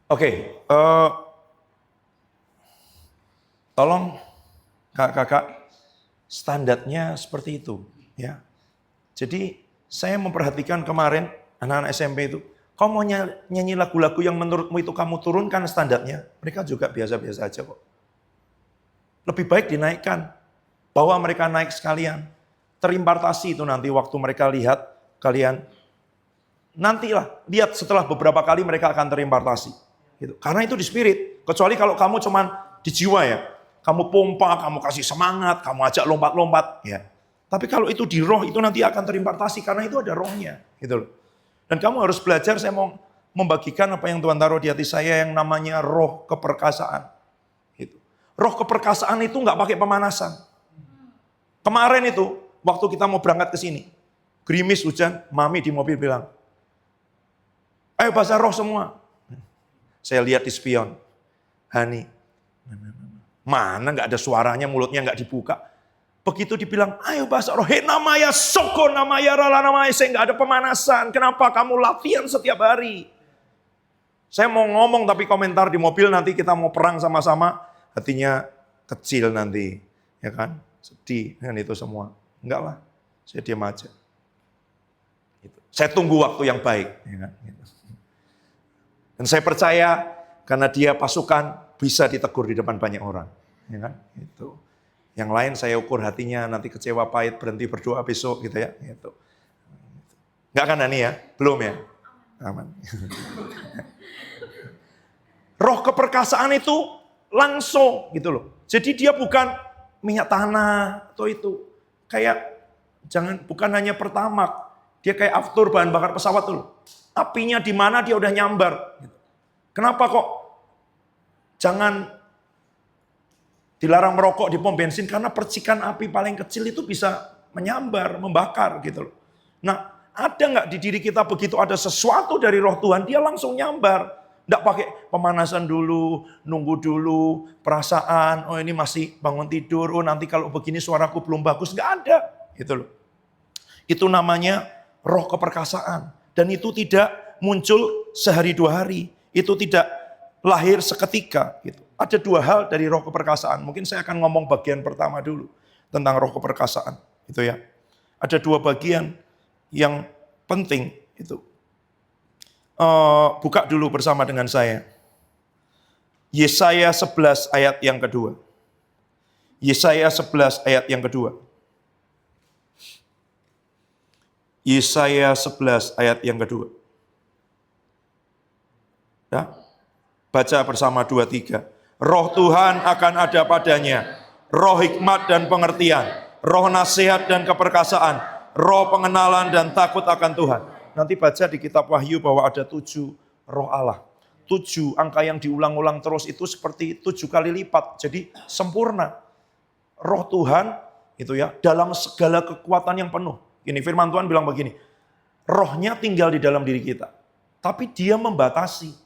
Oke, tolong kakak-kakak, standarnya seperti itu, ya. Jadi saya memperhatikan kemarin anak-anak SMP itu, kamu mau nyanyi lagu-lagu yang menurutmu itu kamu turunkan standarnya, mereka juga biasa-biasa aja kok. Lebih baik dinaikkan, bawa mereka naik sekalian, terimpartasi itu nanti waktu mereka lihat kalian. Nantilah, lihat setelah beberapa kali mereka akan terimpartasi. Gitu. Karena itu di spirit. Kecuali kalau kamu cuman di jiwa ya. Kamu pompa, kamu kasih semangat, kamu ajak lompat-lompat. Ya. Tapi kalau itu di roh, itu nanti akan terimpartasi. Karena itu ada rohnya. Gitu loh. Dan kamu harus belajar, saya mau membagikan apa yang Tuhan taruh di hati saya yang namanya roh keperkasaan. Gitu. Roh keperkasaan itu nggak pakai pemanasan. Kemarin itu, waktu kita mau berangkat ke sini. Gerimis, hujan, mami di mobil bilang, ayo bahasa roh semua. Saya lihat di spion. Hani. Mana nggak ada suaranya, mulutnya nggak dibuka. Begitu dibilang, ayo bahasa roh. He namanya soko, namanya rala, namanya. Saya nggak ada pemanasan. Kenapa kamu latihan setiap hari? Saya mau ngomong tapi komentar di mobil nanti kita mau perang sama-sama. Hatinya kecil nanti. Ya kan? Sedih dengan itu semua. Enggak lah. Saya diam aja. Saya tunggu waktu yang baik. Ya kan? Dan saya percaya karena dia pasukan bisa ditegur di depan banyak orang, ya kan? Itu. Yang lain saya ukur hatinya nanti kecewa pahit berhenti berdoa besok gitu ya. Gitu. Enggak kan Ani ya? Belum ya? Aman. Roh keperkasaan itu langsung gitu loh. Jadi dia bukan minyak tanah atau itu kayak bukan hanya pertamak, dia kayak aftur bahan bakar pesawat tuh loh. Apinya di mana dia udah nyambar. Kenapa kok jangan dilarang merokok di pom bensin? Karena percikan api paling kecil itu bisa menyambar, membakar gitu loh. Nah, ada nggak di diri kita begitu ada sesuatu dari roh Tuhan, dia langsung nyambar. Nggak pakai pemanasan dulu, nunggu dulu, perasaan, oh ini masih bangun tidur, oh nanti kalau begini suaraku belum bagus. Nggak ada gitu loh. Itu namanya roh keperkasaan. Dan itu tidak muncul sehari dua hari. Itu tidak lahir seketika. Gitu. Ada dua hal dari roh keperkasaan. Mungkin saya akan ngomong bagian pertama dulu. Tentang roh keperkasaan. Itu ya. Ada dua bagian yang penting. Itu. Buka dulu bersama dengan saya. Yesaya 11 ayat yang kedua. Yesaya 11 ayat yang kedua. Yesaya 11 ayat yang kedua. Ya. Baca bersama 2-3. Roh Tuhan akan ada padanya. Roh hikmat dan pengertian. Roh nasihat dan keperkasaan. Roh pengenalan dan takut akan Tuhan. Nanti baca di kitab Wahyu bahwa ada 7 roh Allah. 7 angka yang diulang-ulang terus itu seperti 7 kali lipat. Jadi sempurna. Roh Tuhan itu ya dalam segala kekuatan yang penuh. Ini firman Tuhan bilang begini, rohnya tinggal di dalam diri kita, tapi dia membatasi.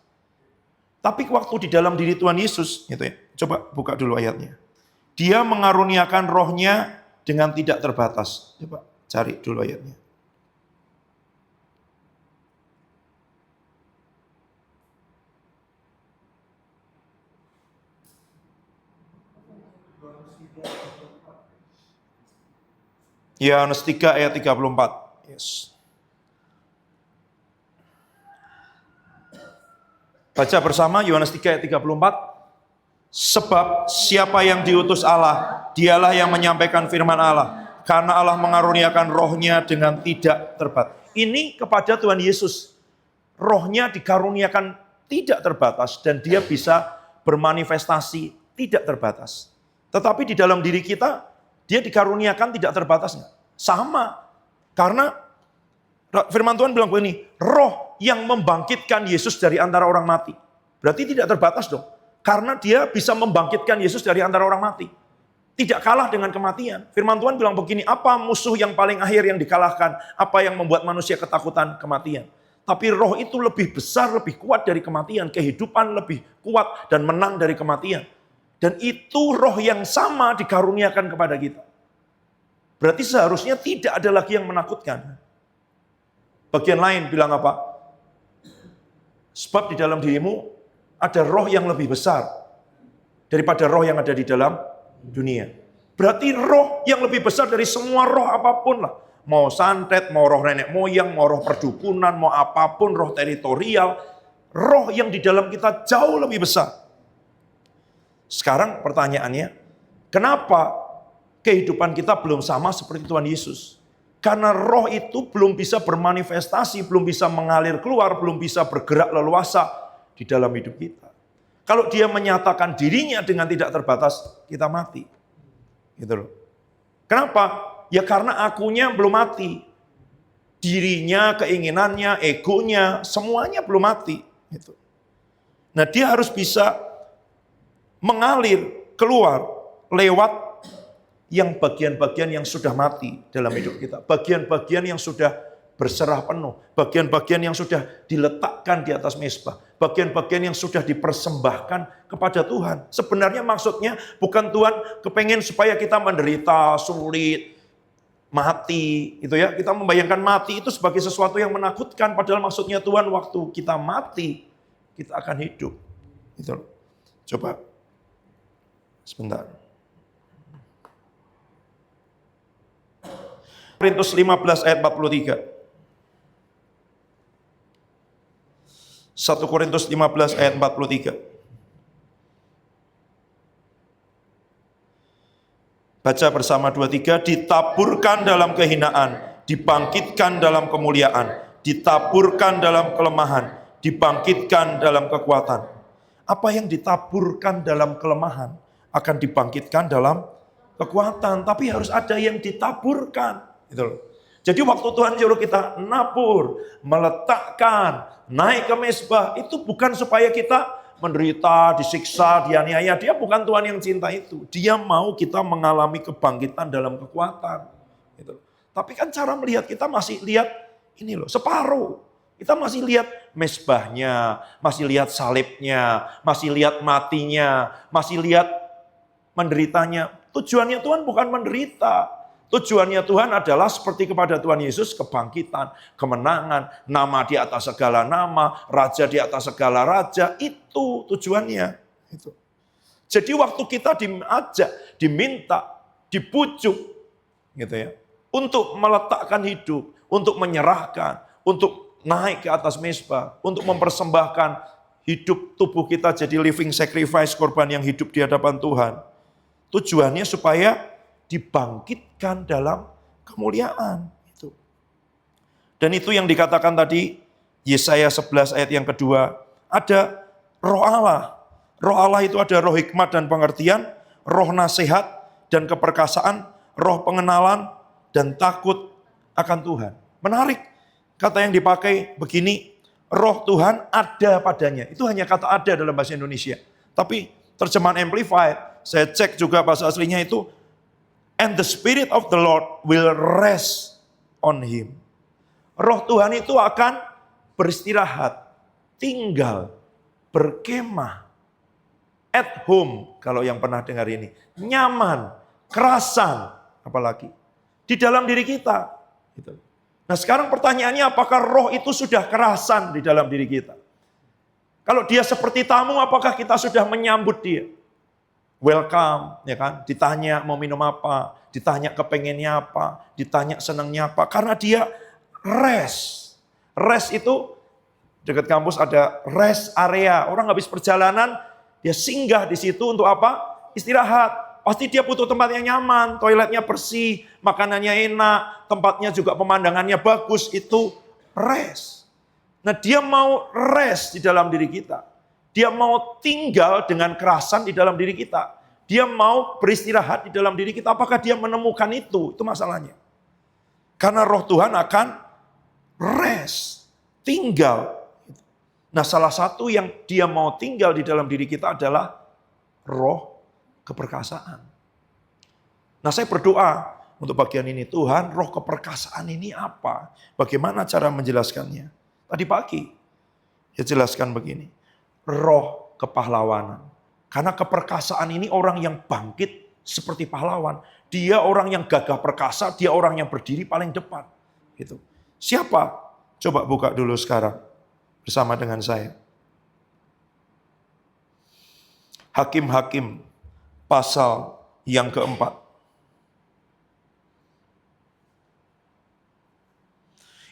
Tapi waktu di dalam diri Tuhan Yesus, gitu ya, coba buka dulu ayatnya. Dia mengaruniakan rohnya dengan tidak terbatas. Coba cari dulu ayatnya. Yohanes 3 ayat 34. Yes. Baca bersama Yohanes 3 ayat 34. Sebab siapa yang diutus Allah, dialah yang menyampaikan firman Allah. Karena Allah mengaruniakan rohnya dengan tidak terbatas. Ini kepada Tuhan Yesus. Rohnya dikaruniakan tidak terbatas dan dia bisa bermanifestasi tidak terbatas. Tetapi di dalam diri kita, dia dikaruniakan tidak terbatas. Sama. Karena firman Tuhan bilang begini, roh yang membangkitkan Yesus dari antara orang mati. Berarti tidak terbatas dong. Karena dia bisa membangkitkan Yesus dari antara orang mati. Tidak kalah dengan kematian. Firman Tuhan bilang begini, apa musuh yang paling akhir yang dikalahkan? Apa yang membuat manusia ketakutan? Kematian. Tapi roh itu lebih besar, lebih kuat dari kematian. Kehidupan lebih kuat dan menang dari kematian. Dan itu roh yang sama dikaruniakan kepada kita. Berarti seharusnya tidak ada lagi yang menakutkan. Bagian lain bilang apa? Sebab di dalam dirimu ada roh yang lebih besar daripada roh yang ada di dalam dunia. Berarti roh yang lebih besar dari semua roh apapun lah. Mau santet, mau roh nenek moyang, mau roh perdukunan, mau apapun, roh teritorial. Roh yang di dalam kita jauh lebih besar. Sekarang pertanyaannya, kenapa kehidupan kita belum sama seperti Tuhan Yesus? Karena roh itu belum bisa bermanifestasi, belum bisa mengalir keluar, belum bisa bergerak leluasa di dalam hidup kita. Kalau dia menyatakan dirinya dengan tidak terbatas, kita mati. Gitu loh. Kenapa? Ya karena akunya belum mati. Dirinya, keinginannya, egonya, semuanya belum mati. Gitu. Nah, dia harus bisa mengalir keluar lewat yang bagian-bagian yang sudah mati dalam hidup kita. Bagian-bagian yang sudah berserah penuh. Bagian-bagian yang sudah diletakkan di atas mezbah. Bagian-bagian yang sudah dipersembahkan kepada Tuhan. Sebenarnya maksudnya bukan Tuhan kepengen supaya kita menderita, sulit, mati. Itu ya, kita membayangkan mati itu sebagai sesuatu yang menakutkan. Padahal maksudnya Tuhan waktu kita mati, kita akan hidup. Itu. Coba. Sebentar. Korintus 15 ayat 43. 1 Korintus 15 ayat 43. Baca bersama 2-3. Ditaburkan dalam kehinaan, dibangkitkan dalam kemuliaan, ditaburkan dalam kelemahan, dibangkitkan dalam kekuatan. Apa yang ditaburkan dalam kelemahan akan dibangkitkan dalam kekuatan, tapi harus ada yang ditaburkan. Gitu loh. Jadi waktu Tuhan nyuruh kita nabur, meletakkan, naik ke mezbah, itu bukan supaya kita menderita, disiksa, dianiaya. Dia bukan Tuhan yang cinta itu. Dia mau kita mengalami kebangkitan dalam kekuatan. Gitu. Tapi kan cara melihat kita masih lihat ini loh, separuh. Kita masih lihat mezbahnya, masih lihat salibnya, masih lihat matinya, masih lihat menderitanya. Tujuannya Tuhan bukan menderita. Tujuannya Tuhan adalah seperti kepada Tuhan Yesus, kebangkitan, kemenangan, nama di atas segala nama, raja di atas segala raja. Itu tujuannya. Itu. Jadi waktu kita diajak, diminta, dipujuk, gitu ya, untuk meletakkan hidup, untuk menyerahkan, untuk naik ke atas mezbah, untuk mempersembahkan hidup tubuh kita jadi living sacrifice, korban yang hidup di hadapan Tuhan. Tujuannya supaya dibangkitkan dalam kemuliaan. Dan itu yang dikatakan tadi, Yesaya 11 ayat yang kedua, ada roh Allah. Roh Allah itu ada roh hikmat dan pengertian, roh nasihat dan keperkasaan, roh pengenalan dan takut akan Tuhan. Menarik, kata yang dipakai begini, roh Tuhan ada padanya. Itu hanya kata ada dalam bahasa Indonesia. Tapi terjemahan Amplified, saya cek juga bahasa aslinya itu, and the Spirit of the Lord will rest on him. Roh Tuhan itu akan beristirahat, tinggal, berkemah, at home, kalau yang pernah dengar ini. Nyaman, kerasan, apalagi. Di dalam diri kita. Nah sekarang pertanyaannya, apakah roh itu sudah kerasan di dalam diri kita? Kalau dia seperti tamu, apakah kita sudah menyambut dia? Welcome, ya kan? Ditanya mau minum apa, ditanya kepengennya apa, ditanya senangnya apa. Karena dia rest. Rest itu dekat kampus ada rest area. Orang habis perjalanan, dia singgah di situ untuk apa? Istirahat. Pasti dia butuh tempat yang nyaman, toiletnya bersih, makanannya enak, tempatnya juga pemandangannya bagus. Itu rest. Nah dia mau rest di dalam diri kita. Dia mau tinggal dengan kerasan di dalam diri kita. Dia mau beristirahat di dalam diri kita. Apakah dia menemukan itu? Itu masalahnya. Karena roh Tuhan akan rest, tinggal. Nah salah satu yang dia mau tinggal di dalam diri kita adalah roh keperkasaan. Nah saya berdoa untuk bagian ini. Tuhan, roh keperkasaan ini apa? Bagaimana cara menjelaskannya? Tadi pagi, dia jelaskan begini. Roh kepahlawanan. Karena keperkasaan ini orang yang bangkit seperti pahlawan. Dia orang yang gagah perkasa, dia orang yang berdiri paling depan. Gitu. Siapa? Coba buka dulu sekarang bersama dengan saya. Hakim-Hakim pasal yang keempat.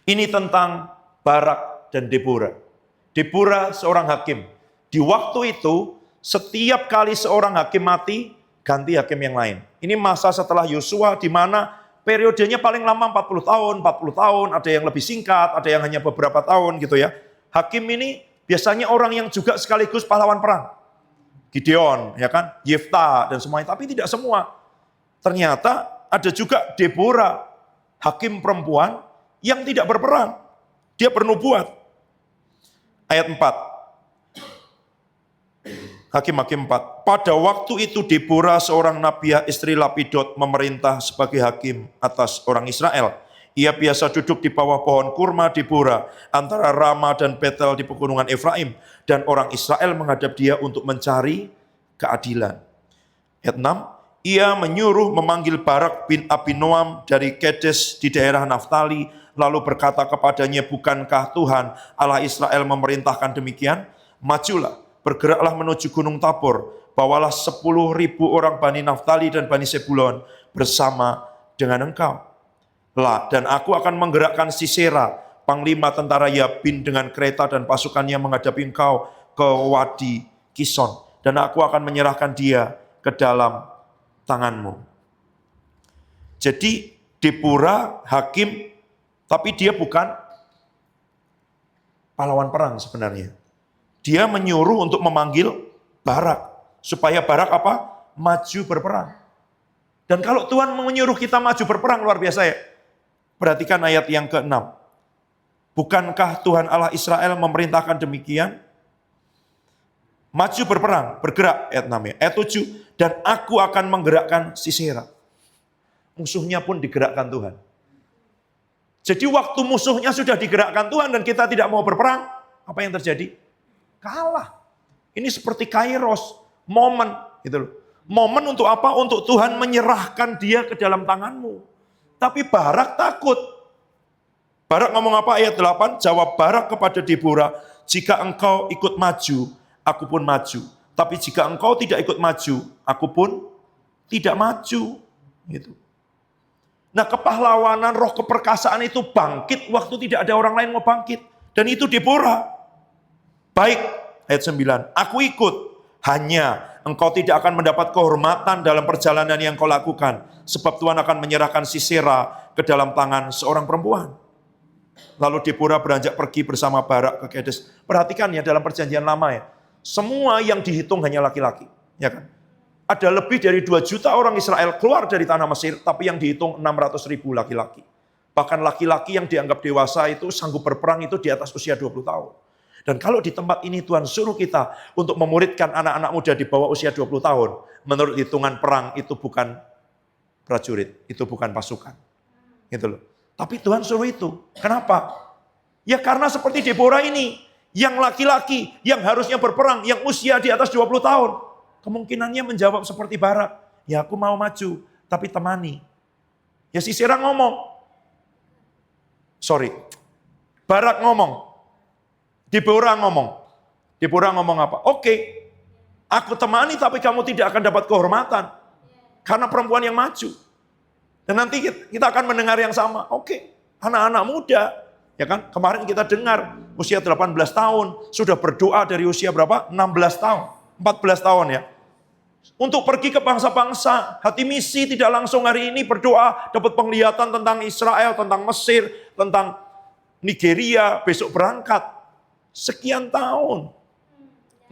Ini tentang Barak dan Deborah. Deborah seorang hakim. Di waktu itu, setiap kali seorang hakim mati, ganti hakim yang lain. Ini masa setelah Yosua di mana periodenya paling lama 40 tahun, 40 tahun, ada yang lebih singkat, ada yang hanya beberapa tahun gitu ya. Hakim ini biasanya orang yang juga sekaligus pahlawan perang. Gideon, ya kan, Yefta dan semuanya, tapi tidak semua. Ternyata ada juga Deborah, hakim perempuan yang tidak berperang. Dia bernubuat. Ayat 4. Hakim-Hakim 4. Pada waktu itu Deborah seorang nabiah istri Lapidot memerintah sebagai hakim atas orang Israel. Ia biasa duduk di bawah pohon kurma Deborah antara Rama dan Betel di pegunungan Efraim. Dan orang Israel menghadap dia untuk mencari keadilan. Ayat 6. Ia menyuruh memanggil Barak bin Abinoam dari Kedes di daerah Naftali. Lalu berkata kepadanya, bukankah Tuhan Allah Israel memerintahkan demikian? Majulah, bergeraklah menuju Gunung Tabor. Bawalah 10.000 orang Bani Naftali dan Bani Sebulon bersama dengan engkau. Dan aku akan menggerakkan Sisera, panglima tentara Yabin dengan kereta dan pasukannya menghadapi engkau ke Wadi Kison. Dan aku akan menyerahkan dia ke dalam tanganmu. Jadi Deborah hakim, tapi dia bukan pahlawan perang sebenarnya. Dia menyuruh untuk memanggil Barak. Supaya Barak apa? Maju berperang. Dan kalau Tuhan menyuruh kita maju berperang, luar biasa ya. Perhatikan ayat yang ke-6. Bukankah Tuhan Allah Israel memerintahkan demikian? Maju berperang, bergerak, ayat 6 ya. Ayat 7, dan aku akan menggerakkan Sisera. Musuhnya pun digerakkan Tuhan. Jadi waktu musuhnya sudah digerakkan Tuhan dan kita tidak mau berperang, apa yang terjadi? Kalah. Ini seperti kairos, momen gitu loh. Momen untuk apa? Untuk Tuhan menyerahkan dia ke dalam tanganmu. Tapi Barak takut. Barak ngomong apa? Ayat 8, jawab Barak kepada Deborah, jika engkau ikut maju, aku pun maju. Tapi jika engkau tidak ikut maju, aku pun tidak maju. Gitu. Nah, kepahlawanan, roh keperkasaan itu bangkit waktu tidak ada orang lain mau bangkit. Dan itu Deborah. Baik, ayat 9. Aku ikut, hanya engkau tidak akan mendapat kehormatan dalam perjalanan yang kau lakukan. Sebab Tuhan akan menyerahkan Sisera ke dalam tangan seorang perempuan. Lalu Deborah beranjak pergi bersama Barak ke Kedes. Perhatikan ya, dalam perjanjian lama ya. Semua yang dihitung hanya laki-laki. Ya kan? Ada lebih dari 2 juta orang Israel keluar dari tanah Mesir, tapi yang dihitung 600.000 laki-laki. Bahkan laki-laki yang dianggap dewasa itu sanggup berperang itu di atas usia 20 tahun. Dan kalau di tempat ini Tuhan suruh kita untuk memuridkan anak-anak muda di bawah usia 20 tahun, menurut hitungan perang itu bukan prajurit, itu bukan pasukan. Gitu loh. Tapi Tuhan suruh itu. Kenapa? Ya karena seperti Deborah ini, yang laki-laki, yang harusnya berperang, yang usia di atas 20 tahun. Kemungkinannya menjawab seperti Barak, ya aku mau maju, tapi temani. Ya Sisera ngomong, Barak ngomong, Deborah ngomong. Deborah ngomong apa? Oke, aku temani tapi kamu tidak akan dapat kehormatan. Karena perempuan yang maju. Dan nanti kita akan mendengar yang sama. Oke, anak-anak muda. Ya kan, kemarin kita dengar usia 18 tahun, sudah berdoa dari usia berapa? 16 tahun. 14 tahun ya. Untuk pergi ke bangsa-bangsa, hati misi tidak langsung hari ini berdoa, dapat penglihatan tentang Israel, tentang Mesir, tentang Nigeria, besok berangkat. Sekian tahun.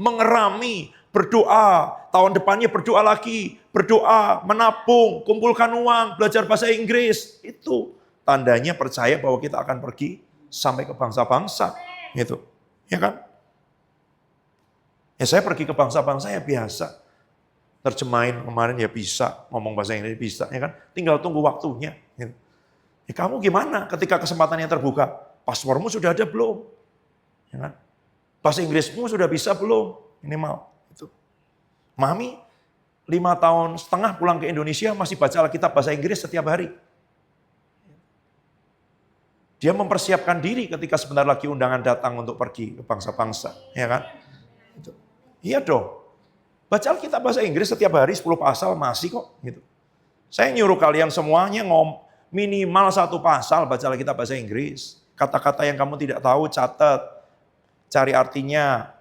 Mengerami, berdoa, tahun depannya berdoa lagi, berdoa, menabung, kumpulkan uang, belajar bahasa Inggris. Itu tandanya percaya bahwa kita akan pergi sampai ke bangsa-bangsa. Gitu. Ya kan? Ya saya pergi ke bangsa-bangsa ya biasa. Terjemahin kemarin ya bisa, ngomong bahasa Inggris bisa, ya kan? Tinggal tunggu waktunya. Gitu. Ya kamu gimana ketika kesempatannya terbuka? Paspormu sudah ada belum? Ya kan? Bahasa Inggrismu sudah bisa belum? Minimal. Itu. Mami 5,5 tahun pulang ke Indonesia masih baca Alkitab bahasa Inggris setiap hari. Dia mempersiapkan diri ketika sebentar lagi undangan datang untuk pergi ke bangsa-bangsa. Ya kan? Itu. Iya dong. Baca Alkitab bahasa Inggris setiap hari 10 pasal masih kok gitu. Saya nyuruh kalian semuanya minimal 1 pasal baca Alkitab bahasa Inggris. Kata-kata yang kamu tidak tahu catat, cari artinya.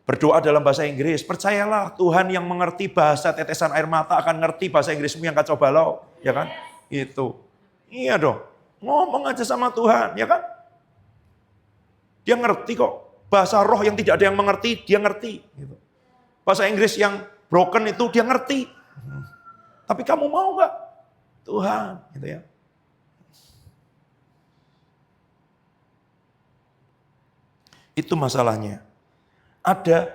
Berdoa dalam bahasa Inggris. Percayalah Tuhan yang mengerti bahasa tetesan air mata akan ngerti bahasa Inggrismu yang kacau balau. Ya kan? Itu. Iya dong. Ngomong aja sama Tuhan. Ya kan? Dia ngerti kok. Bahasa roh yang tidak ada yang mengerti, dia ngerti. Gitu. Bahasa Inggris yang broken itu dia ngerti. Tapi kamu mau gak? Tuhan. Gitu ya. Itu masalahnya. Ada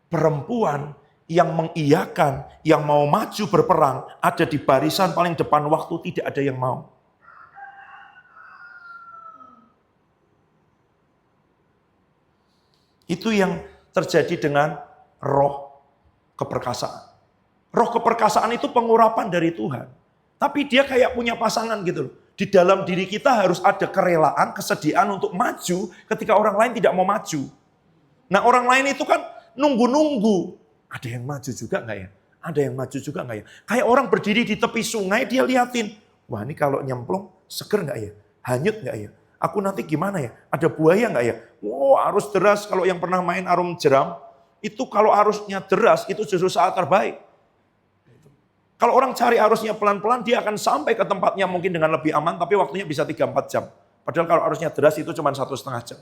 perempuan yang mengiyakan, yang mau maju berperang, ada di barisan paling depan waktu tidak ada yang mau. Itu yang terjadi dengan roh keperkasaan. Roh keperkasaan itu pengurapan dari Tuhan. Tapi dia kayak punya pasangan gitu loh. Di dalam diri kita harus ada kerelaan, kesediaan untuk maju ketika orang lain tidak mau maju. Nah orang lain itu kan nunggu-nunggu. Ada yang maju juga nggak ya? Ada yang maju juga nggak ya? Kayak orang berdiri di tepi sungai dia liatin. Wah ini kalau nyemplung seger nggak ya? Hanyut nggak ya? Aku nanti gimana ya? Ada buaya nggak ya? Wow arus deras kalau yang pernah main arum jeram. Itu kalau arusnya deras itu justru saat terbaik. Kalau orang cari arusnya pelan-pelan dia akan sampai ke tempatnya mungkin dengan lebih aman. Tapi waktunya bisa 3-4 jam. Padahal kalau arusnya deras itu cuma 1,5 jam.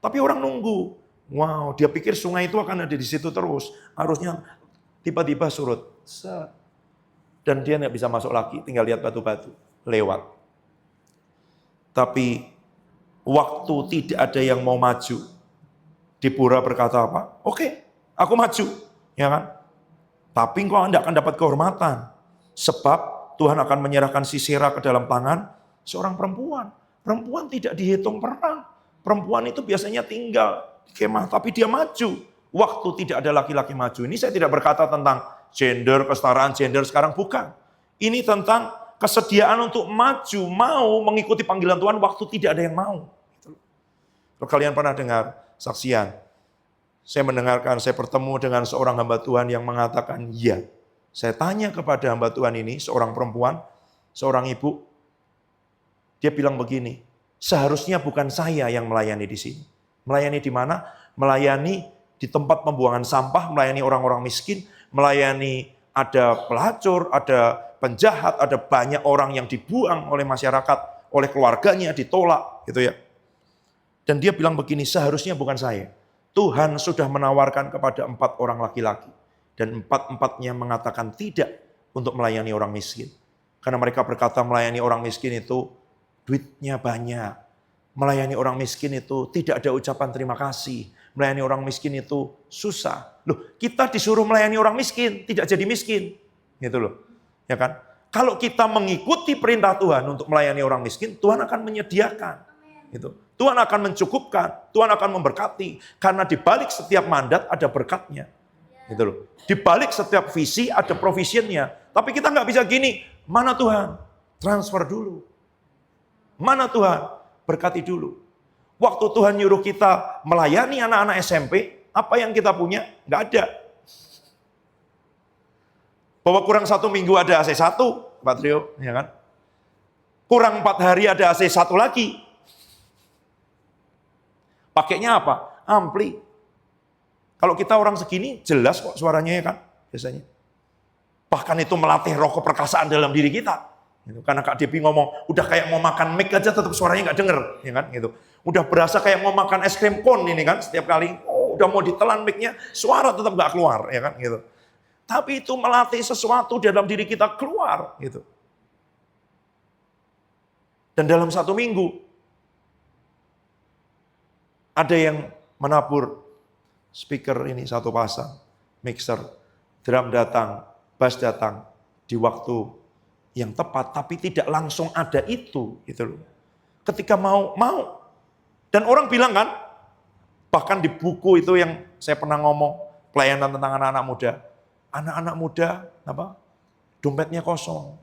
Tapi orang nunggu. Wow, dia pikir sungai itu akan ada di situ terus. Arusnya tiba-tiba surut. Dan dia nggak bisa masuk lagi, tinggal lihat batu-batu. Lewat. Tapi waktu tidak ada yang mau maju. Dipura berkata apa? Oke, aku maju. Ya kan? Tapi engkau tidak akan dapat kehormatan. Sebab Tuhan akan menyerahkan Sisera ke dalam tangan seorang perempuan. Perempuan tidak dihitung perang. Perempuan itu biasanya tinggal di kemah, tapi dia maju. Waktu tidak ada laki-laki maju. Ini saya tidak berkata tentang gender, kesetaraan gender sekarang, bukan. Ini tentang kesediaan untuk maju, mau mengikuti panggilan Tuhan waktu tidak ada yang mau. Kalau kalian pernah dengar saksian, saya mendengarkan, saya bertemu dengan seorang hamba Tuhan yang mengatakan, iya. Saya tanya kepada hamba Tuhan ini, seorang perempuan, seorang ibu, dia bilang begini, seharusnya bukan saya yang melayani di sini. Melayani di mana? Melayani di tempat pembuangan sampah, melayani orang-orang miskin, melayani ada pelacur, ada penjahat, ada banyak orang yang dibuang oleh masyarakat, oleh keluarganya, ditolak, gitu ya. Dan dia bilang begini, seharusnya bukan saya. Tuhan sudah menawarkan kepada 4 orang laki-laki. Dan 4-empatnya mengatakan tidak untuk melayani orang miskin. Karena mereka berkata melayani orang miskin itu duitnya banyak. Melayani orang miskin itu tidak ada ucapan terima kasih. Melayani orang miskin itu susah. Loh, kita disuruh melayani orang miskin, tidak jadi miskin. Gitu loh. Ya kan? Kalau kita mengikuti perintah Tuhan untuk melayani orang miskin, Tuhan akan menyediakan. Gitu. Tuhan akan mencukupkan, Tuhan akan memberkati. Karena di balik setiap mandat ada berkatnya. Gitu loh. Di balik setiap visi ada provisionnya. Tapi kita nggak bisa gini, mana Tuhan? Transfer dulu. Mana Tuhan? Berkati dulu. Waktu Tuhan nyuruh kita melayani anak-anak SMP, apa yang kita punya? Nggak ada. Bahwa kurang 1 minggu ada AC1, Pak Trio, ya kan? Kurang 4 hari ada AC1 lagi. Pakainya apa? Ampli. Kalau kita orang segini, jelas kok suaranya ya kan, biasanya. Bahkan itu melatih roh keperkasaan dalam diri kita. Gitu. Karena Kak Depi ngomong, udah kayak mau makan mic aja tetap suaranya nggak denger, ya kan? Gitu. Udah berasa kayak mau makan es krim kon ini kan, setiap kali, udah mau ditelan mic-nya, suara tetap nggak keluar, ya kan? Gitu. Tapi itu melatih sesuatu dalam diri kita keluar, gitu. Dan dalam 1 minggu, ada yang menabur speaker ini 1 pasang, mixer, drum datang, bass datang, di waktu yang tepat, tapi tidak langsung ada itu, gitu loh. Ketika mau. Dan orang bilang kan, bahkan di buku itu yang saya pernah ngomong, pelayanan tentang anak-anak muda, dompetnya kosong,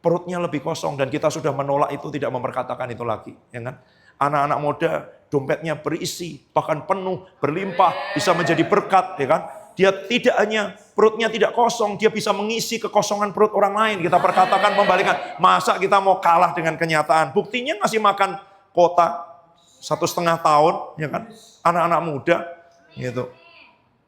perutnya lebih kosong, dan kita sudah menolak itu, tidak memperkatakan itu lagi, ya kan? Anak-anak muda, dompetnya berisi, bahkan penuh, berlimpah, bisa menjadi berkat, ya kan? Dia tidak hanya perutnya tidak kosong, dia bisa mengisi kekosongan perut orang lain. Kita perkatakan pembalikan, masa kita mau kalah dengan kenyataan? Buktinya ngasih makan kota 1,5 tahun, ya kan? Anak-anak muda, gitu.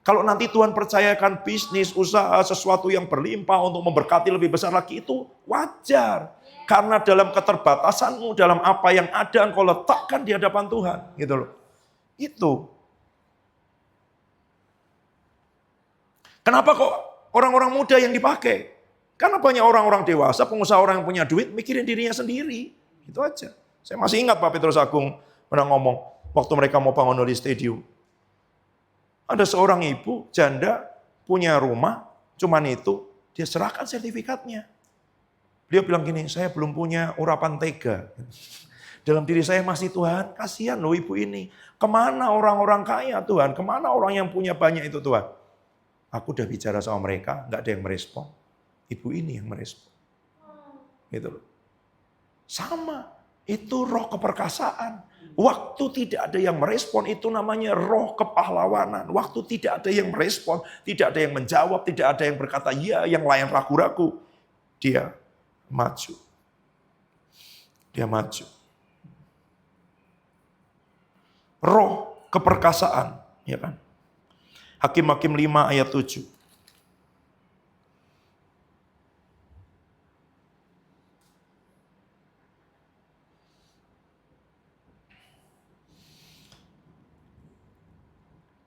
Kalau nanti Tuhan percayakan bisnis, usaha, sesuatu yang berlimpah untuk memberkati lebih besar lagi, itu wajar. Karena dalam keterbatasanmu, dalam apa yang ada, engkau letakkan di hadapan Tuhan. Gitu loh. Itu. Kenapa kok orang-orang muda yang dipakai? Karena banyak orang-orang dewasa, pengusaha orang yang punya duit, mikirin dirinya sendiri. Itu aja. Saya masih ingat Pak Petrus Agung pernah ngomong, waktu mereka mau bangun Holy Stadium. Ada seorang ibu, janda, punya rumah, cuman itu, dia serahkan sertifikatnya. Dia bilang gini, saya belum punya urapan tega. Dalam diri saya masih, Tuhan, kasihan loh ibu ini. Kemana orang-orang kaya Tuhan? Kemana orang yang punya banyak itu Tuhan? Aku udah bicara sama mereka, nggak ada yang merespon. Ibu ini yang merespon. Gitu loh. Sama, itu roh keperkasaan. Waktu tidak ada yang merespon, itu namanya roh kepahlawanan. Waktu tidak ada yang merespon, tidak ada yang menjawab, tidak ada yang berkata ya, yang lain ragu-ragu. Dia maju. Dia maju. Roh keperkasaan, ya kan? Hakim-Hakim 5 ayat 7.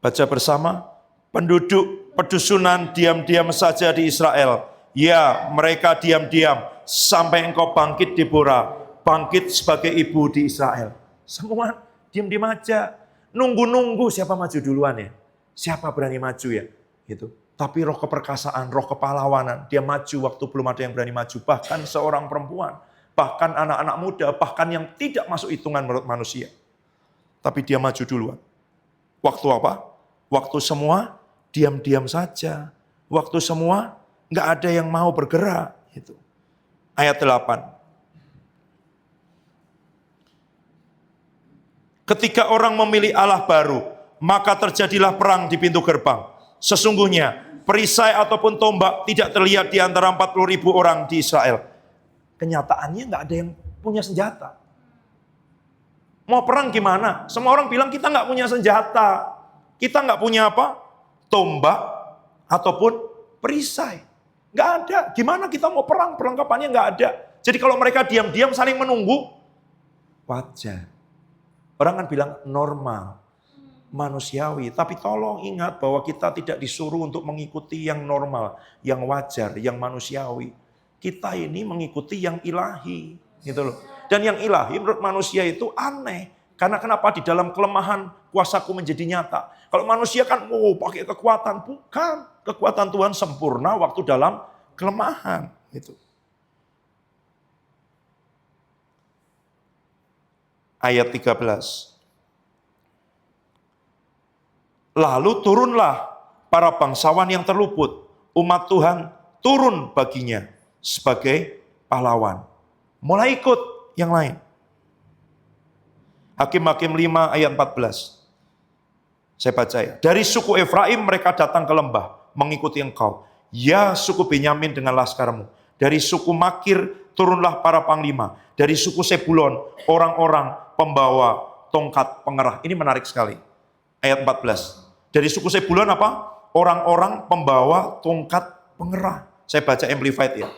Baca bersama, penduduk pedusunan diam-diam saja di Israel. Ya, mereka diam-diam sampai engkau bangkit Deborah, bangkit sebagai ibu di Israel. Semua diam-diam aja, nunggu-nunggu siapa maju duluan ya. Siapa berani maju ya? Gitu. Tapi roh keperkasaan, roh kepahlawanan, dia maju waktu belum ada yang berani maju. Bahkan seorang perempuan, bahkan anak-anak muda, bahkan yang tidak masuk hitungan menurut manusia. Tapi dia maju duluan. Waktu apa? Waktu semua diam-diam saja. Waktu semua nggak ada yang mau bergerak. Gitu. Ayat 8. Ketika orang memilih Allah baru, maka terjadilah perang di pintu gerbang. Sesungguhnya perisai ataupun tombak tidak terlihat di antara 40.000 orang di Israel. Kenyataannya nggak ada yang punya senjata. Mau perang gimana? Semua orang bilang kita nggak punya senjata. Kita nggak punya apa? Tombak ataupun perisai. Nggak ada. Gimana kita mau perang? Perlengkapannya nggak ada. Jadi kalau mereka diam-diam saling menunggu, wajar. Orang kan bilang normal. Manusiawi, tapi tolong ingat bahwa kita tidak disuruh untuk mengikuti yang normal, yang wajar, yang manusiawi. Kita ini mengikuti yang ilahi, gitu loh. Dan yang ilahi menurut manusia itu aneh. Karena kenapa? Di dalam kelemahan kuasaku menjadi nyata. Kalau manusia kan pakai kekuatan, bukan. Kekuatan Tuhan sempurna waktu dalam kelemahan, gitu. Ayat 13. Lalu turunlah para bangsawan yang terluput. Umat Tuhan turun baginya sebagai pahlawan. Mulai ikut yang lain. Hakim-Hakim 5 ayat 14. Saya baca ya. Dari suku Efraim mereka datang ke lembah mengikuti engkau. Ya suku Benyamin dengan laskarmu. Dari suku Makir turunlah para panglima. Dari suku Sebulon orang-orang pembawa tongkat pengerah. Ini menarik sekali. Ayat 14. Dari suku Sebulon apa? Orang-orang pembawa tongkat pengerah. Saya baca Amplified ya.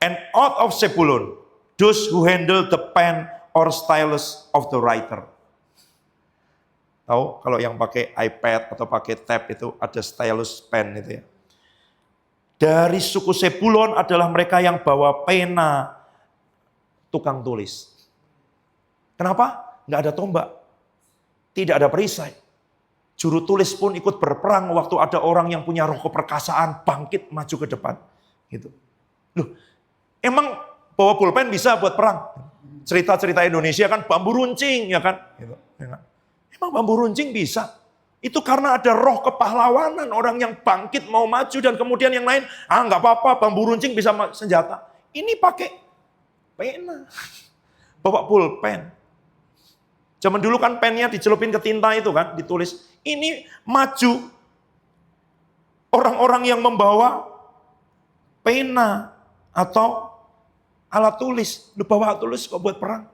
And out of Sebulon, those who handle the pen or stylus of the writer. Tahu kalau yang pakai iPad atau pakai tab itu ada stylus pen itu ya. Dari suku Sebulon adalah mereka yang bawa pena tukang tulis. Kenapa? Nggak ada tombak. Tidak ada perisai. Juru tulis pun ikut berperang waktu ada orang yang punya roh keperkasaan bangkit maju ke depan. Gitu. Loh, emang bawa pulpen bisa buat perang? Cerita-cerita Indonesia kan bambu runcing, ya kan? Gitu. Emang bambu runcing bisa? Itu karena ada roh kepahlawanan, orang yang bangkit mau maju dan kemudian yang lain, nggak apa-apa, bambu runcing bisa senjata. Ini pakai pena, bawa pulpen. Zaman dulu kan pennya dicelupin ke tinta itu kan, ditulis. Ini maju. orang-orang yang membawa pena atau alat tulis. Lu bawa alat tulis kok buat perang?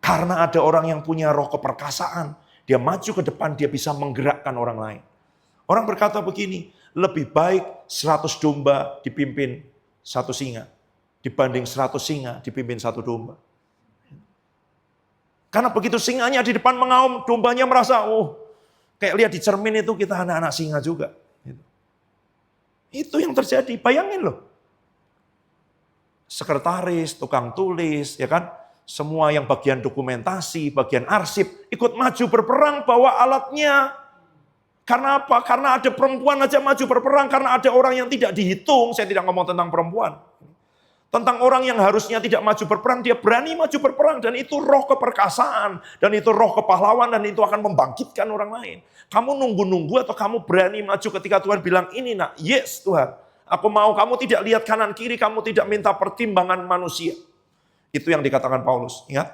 Karena ada orang yang punya roh keperkasaan. Dia maju ke depan, dia bisa menggerakkan orang lain. Orang berkata begini, lebih baik 100 domba dipimpin 1 singa. Dibanding 100 singa dipimpin 1 domba. Karena begitu singanya di depan mengaum, dombanya merasa, kayak lihat di cermin itu kita anak-anak singa juga. Itu yang terjadi, bayangin loh. Sekretaris, tukang tulis, ya kan? Semua yang bagian dokumentasi, bagian arsip, ikut maju berperang bawa alatnya. Karena apa? Karena ada perempuan aja maju berperang, karena ada orang yang tidak dihitung. Saya tidak ngomong tentang perempuan. Tentang orang yang harusnya tidak maju berperang, dia berani maju berperang. Dan itu roh keperkasaan, dan itu roh kepahlawan, dan itu akan membangkitkan orang lain. Kamu nunggu-nunggu atau kamu berani maju ketika Tuhan bilang, ini nak, yes Tuhan. Aku mau, kamu tidak lihat kanan kiri, kamu tidak minta pertimbangan manusia. Itu yang dikatakan Paulus, ingat?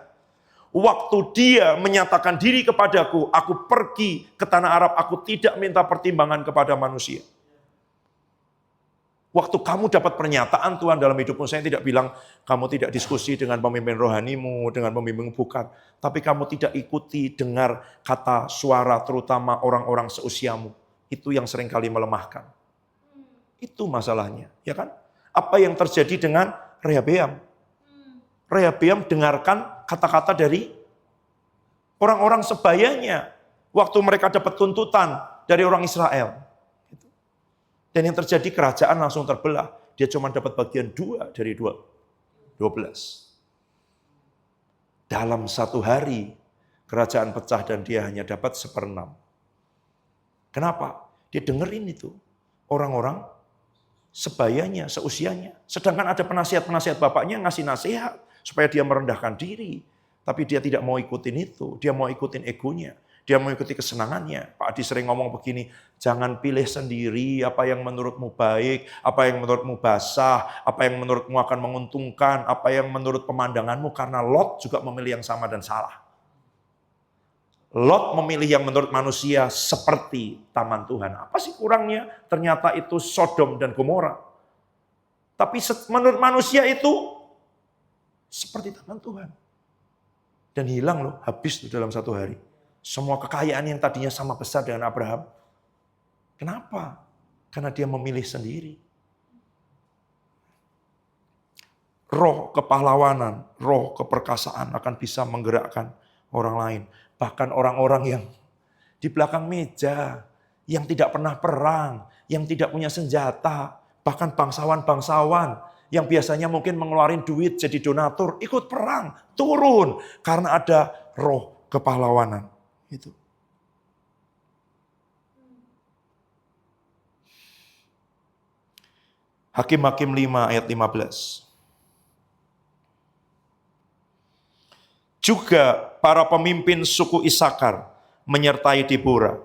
Waktu dia menyatakan diri kepadaku, aku pergi ke tanah Arab, aku tidak minta pertimbangan kepada manusia. Waktu kamu dapat pernyataan Tuhan dalam hidupmu, saya tidak bilang kamu tidak diskusi dengan pemimpin rohanimu, dengan pemimpin bukan. Tapi kamu tidak ikuti dengar kata suara terutama orang-orang seusiamu. Itu yang seringkali melemahkan. Itu masalahnya, ya kan? Apa yang terjadi dengan Rehabeam? Rehabeam dengarkan kata-kata dari orang-orang sebayanya waktu mereka dapat tuntutan dari orang Israel. Dan yang terjadi kerajaan langsung terbelah. Dia cuma dapat bagian 2 dari 12. Dalam 1 hari kerajaan pecah dan dia hanya dapat 1/6. Kenapa? Dia dengerin itu. Orang-orang sebayanya, seusianya. Sedangkan ada penasihat-penasihat bapaknya yang ngasih nasihat. Supaya dia merendahkan diri. Tapi dia tidak mau ikutin itu. Dia mau ikutin egonya. Dia mau ikuti kesenangannya. Pak Adi sering ngomong begini, jangan pilih sendiri apa yang menurutmu baik, apa yang menurutmu basah, apa yang menurutmu akan menguntungkan, apa yang menurut pemandanganmu. Karena Lot juga memilih yang sama dan salah. Lot memilih yang menurut manusia seperti taman Tuhan. Apa sih kurangnya? Ternyata itu Sodom dan Gomora. Tapi menurut manusia itu seperti taman Tuhan. Dan hilang loh, habis tuh dalam 1 hari. Semua kekayaan yang tadinya sama besar dengan Abraham. Kenapa? Karena dia memilih sendiri. Roh kepahlawanan, roh keperkasaan akan bisa menggerakkan orang lain. Bahkan orang-orang yang di belakang meja, yang tidak pernah perang, yang tidak punya senjata, bahkan bangsawan-bangsawan, yang biasanya mungkin mengeluarkan duit jadi donatur, ikut perang, turun. Karena ada roh kepahlawanan. Itu. Hakim-Hakim 5 ayat 15. Juga para pemimpin suku Isakar menyertai Debora.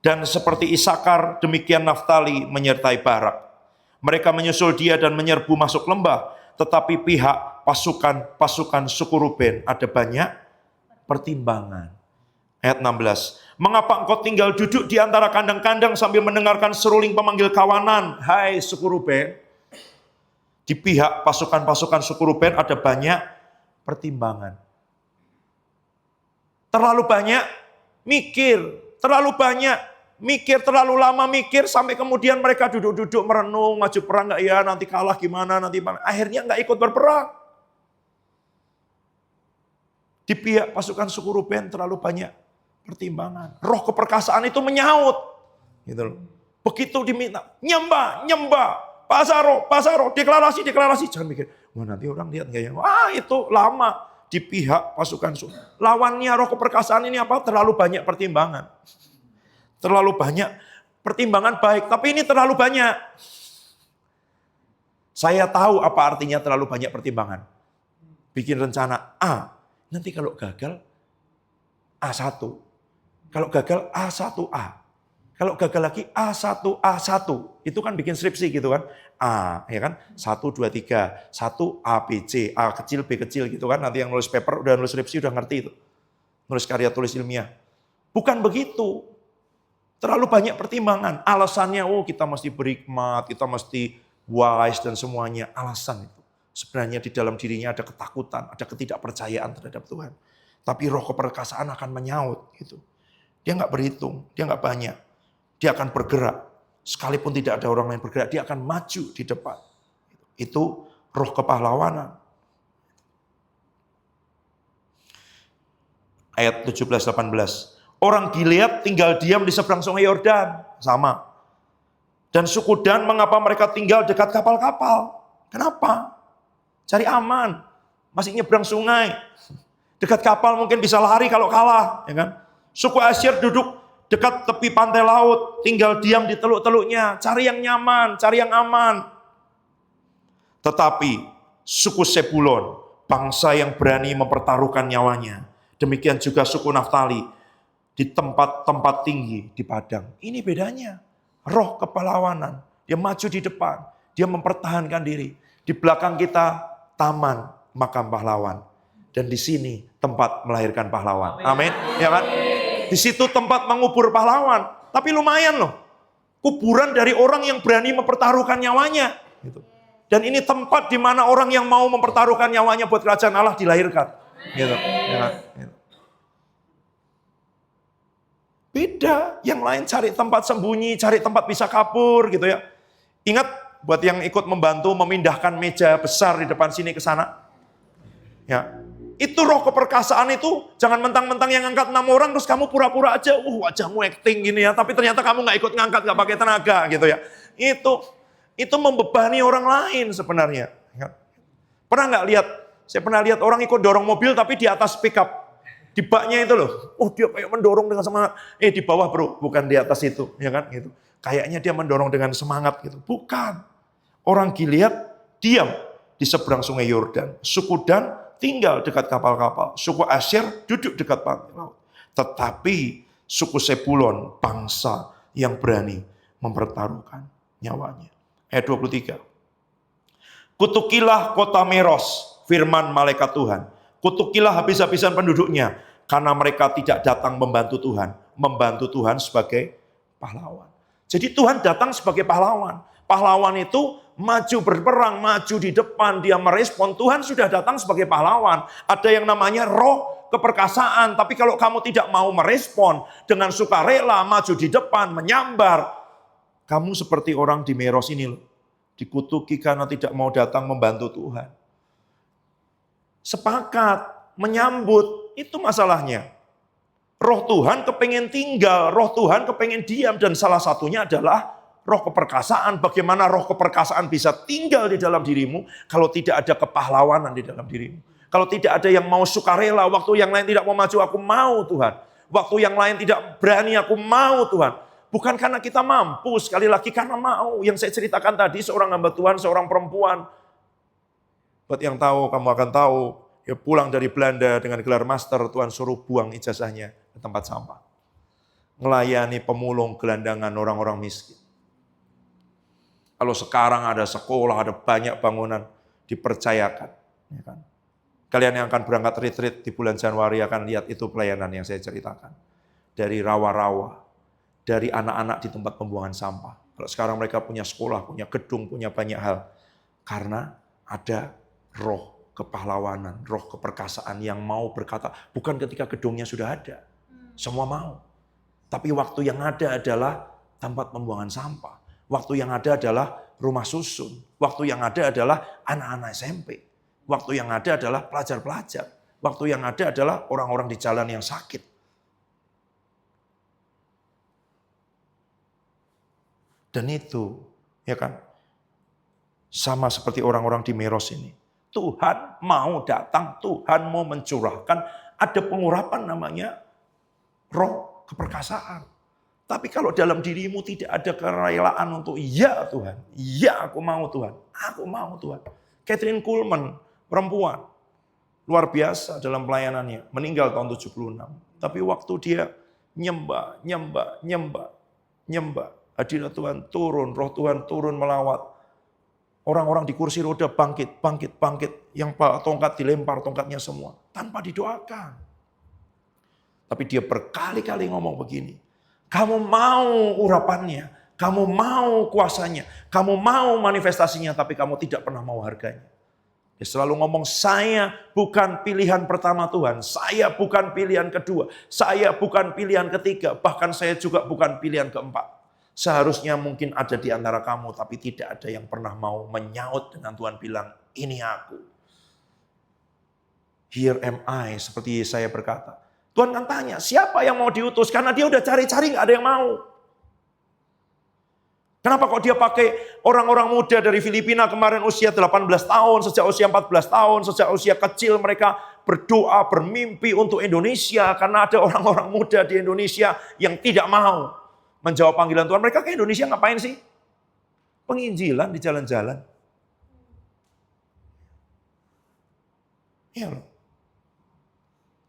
Dan seperti Isakar, demikian Naftali menyertai Barak. Mereka menyusul dia dan menyerbu masuk lembah. Tetapi pihak pasukan suku Ruben ada banyak pertimbangan. Ayat 16. Mengapa engkau tinggal duduk di antara kandang-kandang sambil mendengarkan seruling pemanggil kawanan? Hai suku Ruben. Di pihak pasukan suku Ruben ada banyak pertimbangan. Terlalu banyak mikir. Terlalu banyak mikir, terlalu lama mikir, sampai kemudian mereka duduk-duduk merenung, maju perang nggak ya, nanti kalah gimana, nanti mana. Akhirnya nggak ikut berperang. Di pihak pasukan suku Ruben terlalu banyak pertimbangan. Roh keperkasaan itu menyaut. Gitu loh. Begitu diminta, nyembah, pasaro, deklarasi. Jangan mikir, wah nanti orang lihat nggak ya? Wah itu lama. Di pihak pasukan suku. Lawannya roh keperkasaan ini apa? Terlalu banyak pertimbangan. Terlalu banyak pertimbangan baik, tapi ini terlalu banyak. Saya tahu apa artinya terlalu banyak pertimbangan. Bikin rencana A, nanti kalau gagal A1. Kalau gagal A1A. Kalau gagal lagi A1A1. Itu kan bikin skripsi gitu kan. A, ya kan? 1, 2, 3. 1 A, B, C. A kecil, B kecil gitu kan. Nanti yang nulis paper, udah nulis skripsi udah ngerti itu. Nulis karya tulis ilmiah. Bukan begitu. Terlalu banyak pertimbangan. Alasannya, kita mesti berhikmat, kita mesti wise dan semuanya. Alasan itu. Sebenarnya di dalam dirinya ada ketakutan, ada ketidakpercayaan terhadap Tuhan. Tapi roh keperkasaan akan menyaut gitu. Dia nggak berhitung, dia nggak banyak. Dia akan bergerak. Sekalipun tidak ada orang lain bergerak, dia akan maju di depan. Itu roh kepahlawanan. Ayat 17-18. Orang Gilead tinggal diam di seberang sungai Yordan. Sama. Dan suku Dan, mengapa mereka tinggal dekat kapal-kapal? Kenapa? Cari aman. Masih nyebrang sungai. Dekat kapal mungkin bisa lari kalau kalah. Ya kan? Suku Asyir duduk dekat tepi pantai laut. Tinggal diam di teluk-teluknya. Cari yang nyaman, cari yang aman. Tetapi suku Sebulon, bangsa yang berani mempertaruhkan nyawanya. Demikian juga suku Naftali. Di tempat-tempat tinggi di padang. Ini bedanya. Roh kepahlawanan. Dia maju di depan. Dia mempertahankan diri. Di belakang kita taman makam pahlawan. Dan di sini tempat melahirkan pahlawan. Amin. Ya kan? Di situ tempat mengubur pahlawan. Tapi lumayan loh. Kuburan dari orang yang berani mempertaruhkan nyawanya. Gitu. Dan ini tempat di mana orang yang mau mempertaruhkan nyawanya buat kerajaan Allah dilahirkan. Gitu. Ya kan? Gitu. Beda, yang lain cari tempat sembunyi, cari tempat bisa kabur gitu ya. Ingat buat yang ikut membantu memindahkan meja besar di depan sini ke sana. Ya. Itu roh keperkasaan itu jangan mentang-mentang yang ngangkat 6 orang terus kamu pura-pura aja, wajahmu acting gini ya, tapi ternyata kamu nggak ikut ngangkat, nggak pakai tenaga gitu ya. Itu membebani orang lain sebenarnya. Pernah nggak lihat? Saya pernah lihat orang ikut dorong mobil tapi di atas pickup. Di baknya itu loh, dia kayak mendorong dengan semangat. Di bawah bro, bukan di atas itu, ya kan? Gitu. Kayaknya dia mendorong dengan semangat gitu. Bukan. Orang Gilead diam di seberang sungai Yordan. Suku Dan tinggal dekat kapal-kapal. Suku Asyir duduk dekat pantai laut. Tetapi suku Sebulon, bangsa yang berani mempertaruhkan nyawanya. Ayat 23. Kutukilah kota Meros, firman malaikat Tuhan. Kutukilah habis-habisan penduduknya, karena mereka tidak datang membantu Tuhan. Membantu Tuhan sebagai pahlawan. Jadi Tuhan datang sebagai pahlawan. Pahlawan itu maju berperang, maju di depan, dia merespon. Tuhan sudah datang sebagai pahlawan. Ada yang namanya roh keperkasaan. Tapi kalau kamu tidak mau merespon dengan sukarela, maju di depan, menyambar. Kamu seperti orang di Meros ini loh. Dikutuki karena tidak mau datang membantu Tuhan. Sepakat, menyambut, itu masalahnya. Roh Tuhan kepengen tinggal, roh Tuhan kepengen diam, dan salah satunya adalah roh keperkasaan. Bagaimana roh keperkasaan bisa tinggal di dalam dirimu kalau tidak ada kepahlawanan di dalam dirimu. Kalau tidak ada yang mau sukarela, waktu yang lain tidak mau maju, aku mau Tuhan. Waktu yang lain tidak berani, aku mau Tuhan. Bukan karena kita mampu, sekali lagi karena mau. Yang saya ceritakan tadi, seorang hamba Tuhan, seorang perempuan. Buat yang tahu, kamu akan tahu, ya pulang dari Belanda dengan gelar master, Tuhan suruh buang ijazahnya ke tempat sampah. Melayani pemulung gelandangan orang-orang miskin. Kalau sekarang ada sekolah, ada banyak bangunan, dipercayakan. Ya kan? Kalian yang akan berangkat retreat di bulan Januari akan lihat itu pelayanan yang saya ceritakan. Dari rawa-rawa, dari anak-anak di tempat pembuangan sampah. Kalau sekarang mereka punya sekolah, punya gedung, punya banyak hal. Karena ada roh kepahlawanan, roh keperkasaan yang mau berkata, bukan ketika gedungnya sudah ada. Semua mau. Tapi waktu yang ada adalah tempat pembuangan sampah. Waktu yang ada adalah rumah susun. Waktu yang ada adalah anak-anak SMP. Waktu yang ada adalah pelajar-pelajar. Waktu yang ada adalah orang-orang di jalan yang sakit. Dan itu, ya kan, sama seperti orang-orang di Meros ini. Tuhan mau datang, Tuhan mau mencurahkan, ada pengurapan namanya roh keperkasaan. Tapi kalau dalam dirimu tidak ada kerelaan untuk, ya Tuhan, ya aku mau Tuhan, aku mau Tuhan. Catherine Kuhlman, perempuan, luar biasa dalam pelayanannya, meninggal tahun 76. Tapi waktu dia nyembah, hadirat Tuhan turun, roh Tuhan turun melawat. Orang-orang di kursi roda bangkit. Yang tongkat dilempar, tongkatnya semua. Tanpa didoakan. Tapi dia berkali-kali ngomong begini. Kamu mau urapannya, kamu mau kuasanya, kamu mau manifestasinya, tapi kamu tidak pernah mau harganya. Dia selalu ngomong, saya bukan pilihan pertama Tuhan, saya bukan pilihan kedua, saya bukan pilihan ketiga, bahkan saya juga bukan pilihan keempat. Seharusnya mungkin ada di antara kamu, tapi tidak ada yang pernah mau menyaut dengan Tuhan bilang, ini aku. Here am I, seperti saya berkata. Tuhan kan tanya, siapa yang mau diutus? Karena dia udah cari-cari, gak ada yang mau. Kenapa kok dia pakai orang-orang muda dari Filipina kemarin usia 18 tahun, sejak usia 14 tahun, sejak usia kecil mereka berdoa, bermimpi untuk Indonesia. Karena ada orang-orang muda di Indonesia yang tidak mau menjawab panggilan Tuhan. Mereka ke Indonesia ngapain sih? Penginjilan di jalan-jalan. Iya loh.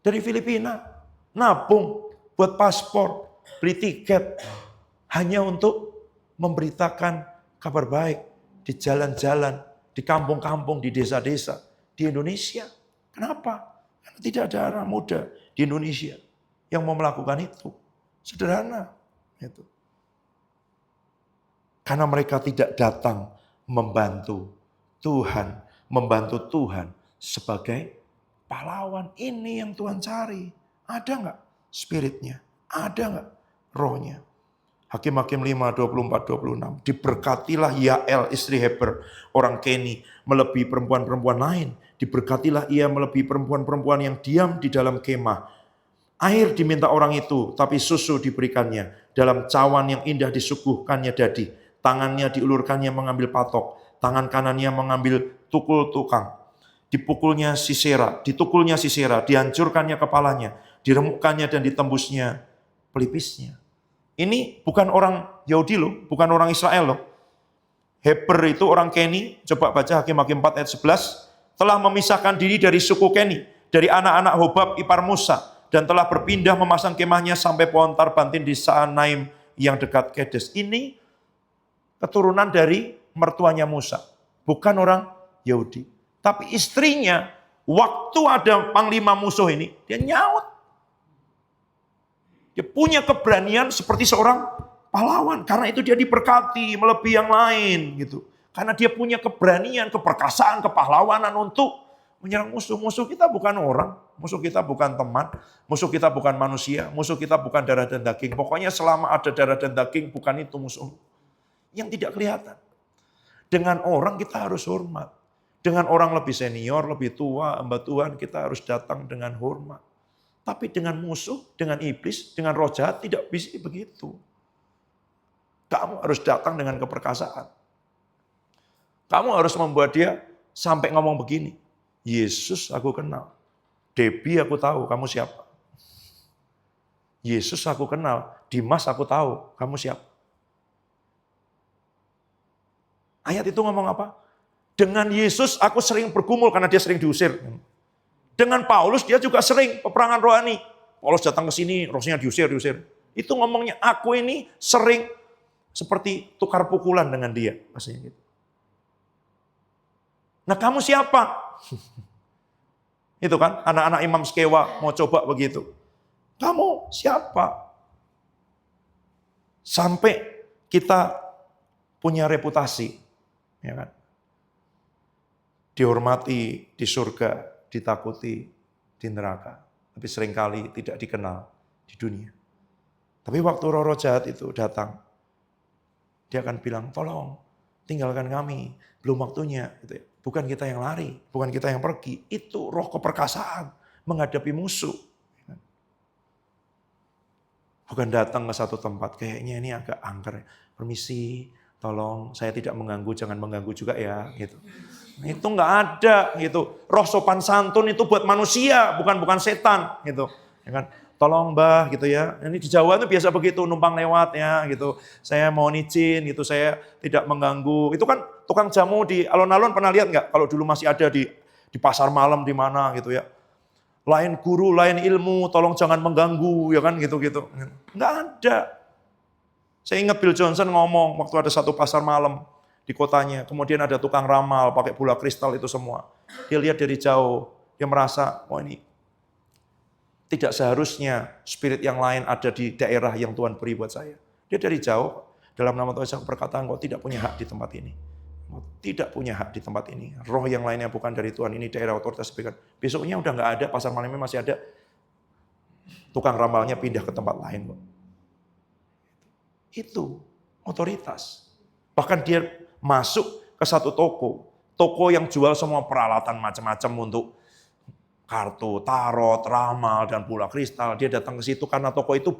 Dari Filipina. Nabung buat paspor, beli tiket, hanya untuk memberitakan kabar baik di jalan-jalan, di kampung-kampung, di desa-desa, di Indonesia. Kenapa? Karena tidak ada anak muda di Indonesia yang mau melakukan itu. Sederhana. Itu. Karena mereka tidak datang membantu Tuhan sebagai pahlawan. Ini yang Tuhan cari. Ada nggak spiritnya? Ada nggak rohnya? Hakim-Hakim 5, 24, 26. Diberkatilah Yael istri Heber, orang Keni, melebihi perempuan-perempuan lain. Diberkatilah ia melebihi perempuan-perempuan yang diam di dalam kemah. Air diminta orang itu, tapi susu diberikannya. Dalam cawan yang indah disuguhkannya dadi. Tangannya diulurkannya mengambil patok. Tangan kanannya mengambil tukul tukang. Ditukulnya Sisera, dihancurkannya kepalanya, diremukkannya dan ditembusnya pelipisnya. Ini bukan orang Yahudi loh, bukan orang Israel loh. Heber itu orang Keni, coba baca Hakim-Hakim 4 ayat 11, telah memisahkan diri dari suku Keni, dari anak-anak Hobab ipar Musa, dan telah berpindah memasang kemahnya sampai pohon Tarbantin di Saanaim yang dekat Kedes. Ini keturunan dari mertuanya Musa, bukan orang Yahudi. Tapi istrinya, waktu ada panglima musuh ini, dia nyaut. Dia punya keberanian seperti seorang pahlawan. Karena itu dia diberkati melebihi yang lain. Gitu. Karena dia punya keberanian, keperkasaan, kepahlawanan untuk menyerang musuh. Musuh kita bukan orang, musuh kita bukan teman, musuh kita bukan manusia, musuh kita bukan darah dan daging. Pokoknya selama ada darah dan daging, bukan itu musuh. Yang tidak kelihatan. Dengan orang kita harus hormat. Dengan orang lebih senior, lebih tua, hamba Tuhan, kita harus datang dengan hormat. Tapi dengan musuh, dengan iblis, dengan roh jahat, tidak bisa begitu. Kamu harus datang dengan keperkasaan. Kamu harus membuat dia sampai ngomong begini, Yesus aku kenal, Debbie aku tahu kamu siapa. Yesus aku kenal, Dimas aku tahu kamu siapa. Ayat itu ngomong apa? Dengan Yesus aku sering bergumul karena dia sering diusir. Dengan Paulus dia juga sering peperangan rohani. Paulus datang ke sini, rohnya diusir. Itu ngomongnya aku ini sering seperti tukar pukulan dengan dia. Maksudnya gitu. Nah kamu siapa? Itu kan anak-anak Imam Skewa mau coba begitu. Kamu siapa? Sampai kita punya reputasi. Ya kan? Dihormati di surga, ditakuti di neraka. Tapi seringkali tidak dikenal di dunia. Tapi waktu roh-roh jahat itu datang, dia akan bilang, tolong tinggalkan kami, belum waktunya. Gitu ya. Bukan kita yang lari, bukan kita yang pergi. Itu roh keperkasaan menghadapi musuh. Bukan datang ke satu tempat, kayaknya ini agak angker. Permisi, tolong saya tidak mengganggu, jangan mengganggu juga ya. Gitu. Itu nggak ada gitu. Roh sopan santun itu buat manusia, bukan setan gitu. Ya kan? Tolong Mbah gitu ya. Ini di Jawa tuh biasa begitu, numpang lewat ya gitu. Saya mau izin gitu, saya tidak mengganggu. Itu kan tukang jamu di alun-alun pernah lihat nggak? Kalau dulu masih ada di pasar malam di mana gitu ya. Lain guru, lain ilmu, tolong jangan mengganggu ya kan gitu-gitu. Nggak ada. Saya ingat Bill Johnson ngomong waktu ada satu pasar malam di kotanya. Kemudian ada tukang ramal pakai bola kristal itu semua. Dia lihat dari jauh, dia merasa, oh ini Tidak seharusnya spirit yang lain ada di daerah yang Tuhan beri buat saya. Dia dari jauh, dalam nama Tuhan saya berkata, engkau tidak punya hak di tempat ini. Engkau tidak punya hak di tempat ini. Roh yang lainnya bukan dari Tuhan, ini daerah otoritas berikan. Besoknya udah nggak ada, pasar malamnya masih ada. Tukang ramalnya pindah ke tempat lain kok. Itu otoritas. Bahkan dia masuk ke satu toko yang jual semua peralatan macam-macam untuk kartu, tarot, ramal, dan bola kristal. Dia datang ke situ karena toko itu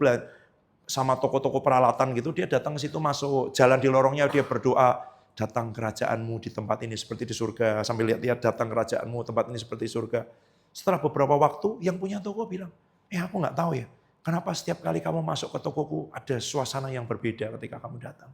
sama toko-toko peralatan gitu, dia datang ke situ, masuk, jalan di lorongnya dia berdoa, datang kerajaanmu di tempat ini seperti di surga. Sambil lihat-lihat, datang kerajaanmu tempat ini seperti surga. Setelah beberapa waktu, yang punya toko bilang, aku nggak tahu ya, kenapa setiap kali kamu masuk ke tokoku ada suasana yang berbeda ketika kamu datang.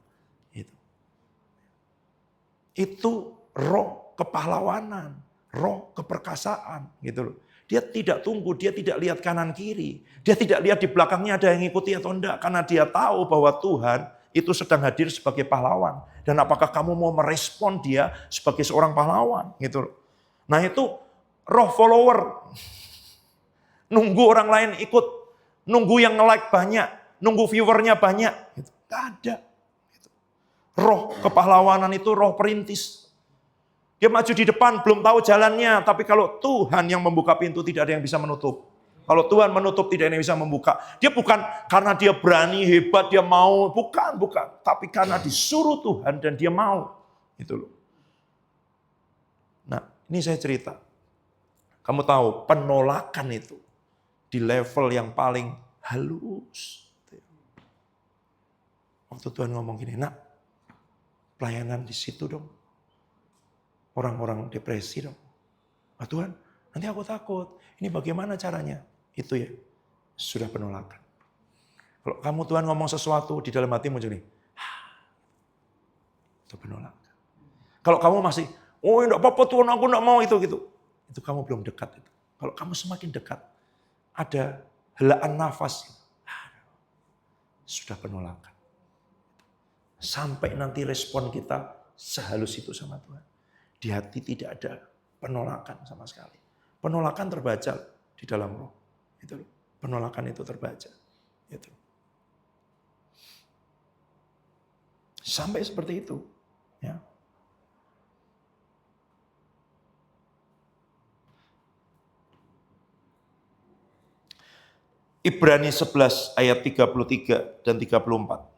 Itu roh kepahlawanan, roh keperkasaan gitu loh. Dia tidak tunggu, dia tidak lihat kanan kiri. Dia tidak lihat di belakangnya ada yang ngikuti atau enggak. Karena dia tahu bahwa Tuhan itu sedang hadir sebagai pahlawan. Dan apakah kamu mau merespon dia sebagai seorang pahlawan gitu loh. Nah itu roh follower. Nunggu orang lain ikut. Nunggu yang nge-like banyak. Nunggu viewernya banyak. Gitu. Gak ada. Roh kepahlawanan itu roh perintis. Dia maju di depan, belum tahu jalannya. Tapi kalau Tuhan yang membuka pintu, tidak ada yang bisa menutup. Kalau Tuhan menutup, tidak ada yang bisa membuka. Dia bukan karena dia berani, hebat, dia mau. Bukan. Tapi karena disuruh Tuhan dan dia mau. Itu loh. Nah, ini saya cerita. Kamu tahu, penolakan itu di level yang paling halus. Waktu Tuhan ngomong gini, nak, pelayanan di situ dong. Orang-orang depresi dong. Nah, Tuhan, nanti aku takut. Ini bagaimana caranya? Itu ya, sudah penolakan. Kalau kamu Tuhan ngomong sesuatu di dalam hatimu jadi, itu penolakan. Kalau kamu masih, enggak apa-apa Tuhan, aku enggak mau itu gitu. Itu kamu belum dekat itu. Kalau kamu semakin dekat, ada helaan nafas, sudah penolakan. Sampai nanti respon kita sehalus itu sama Tuhan. Di hati tidak ada penolakan sama sekali. Penolakan terbaca di dalam roh. Itu loh. Penolakan itu terbaca. Itu. Sampai seperti itu. Ya. Ibrani 11 ayat 33 dan 34.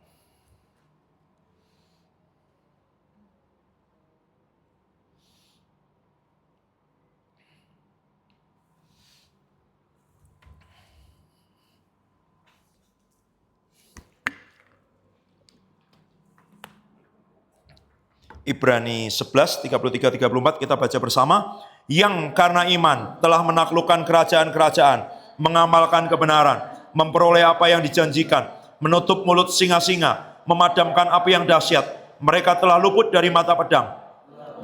Ibrani 11, 33, 34 kita baca bersama. Yang karena iman telah menaklukkan kerajaan-kerajaan, mengamalkan kebenaran, memperoleh apa yang dijanjikan, menutup mulut singa-singa, memadamkan api yang dahsyat. Mereka telah luput dari mata pedang,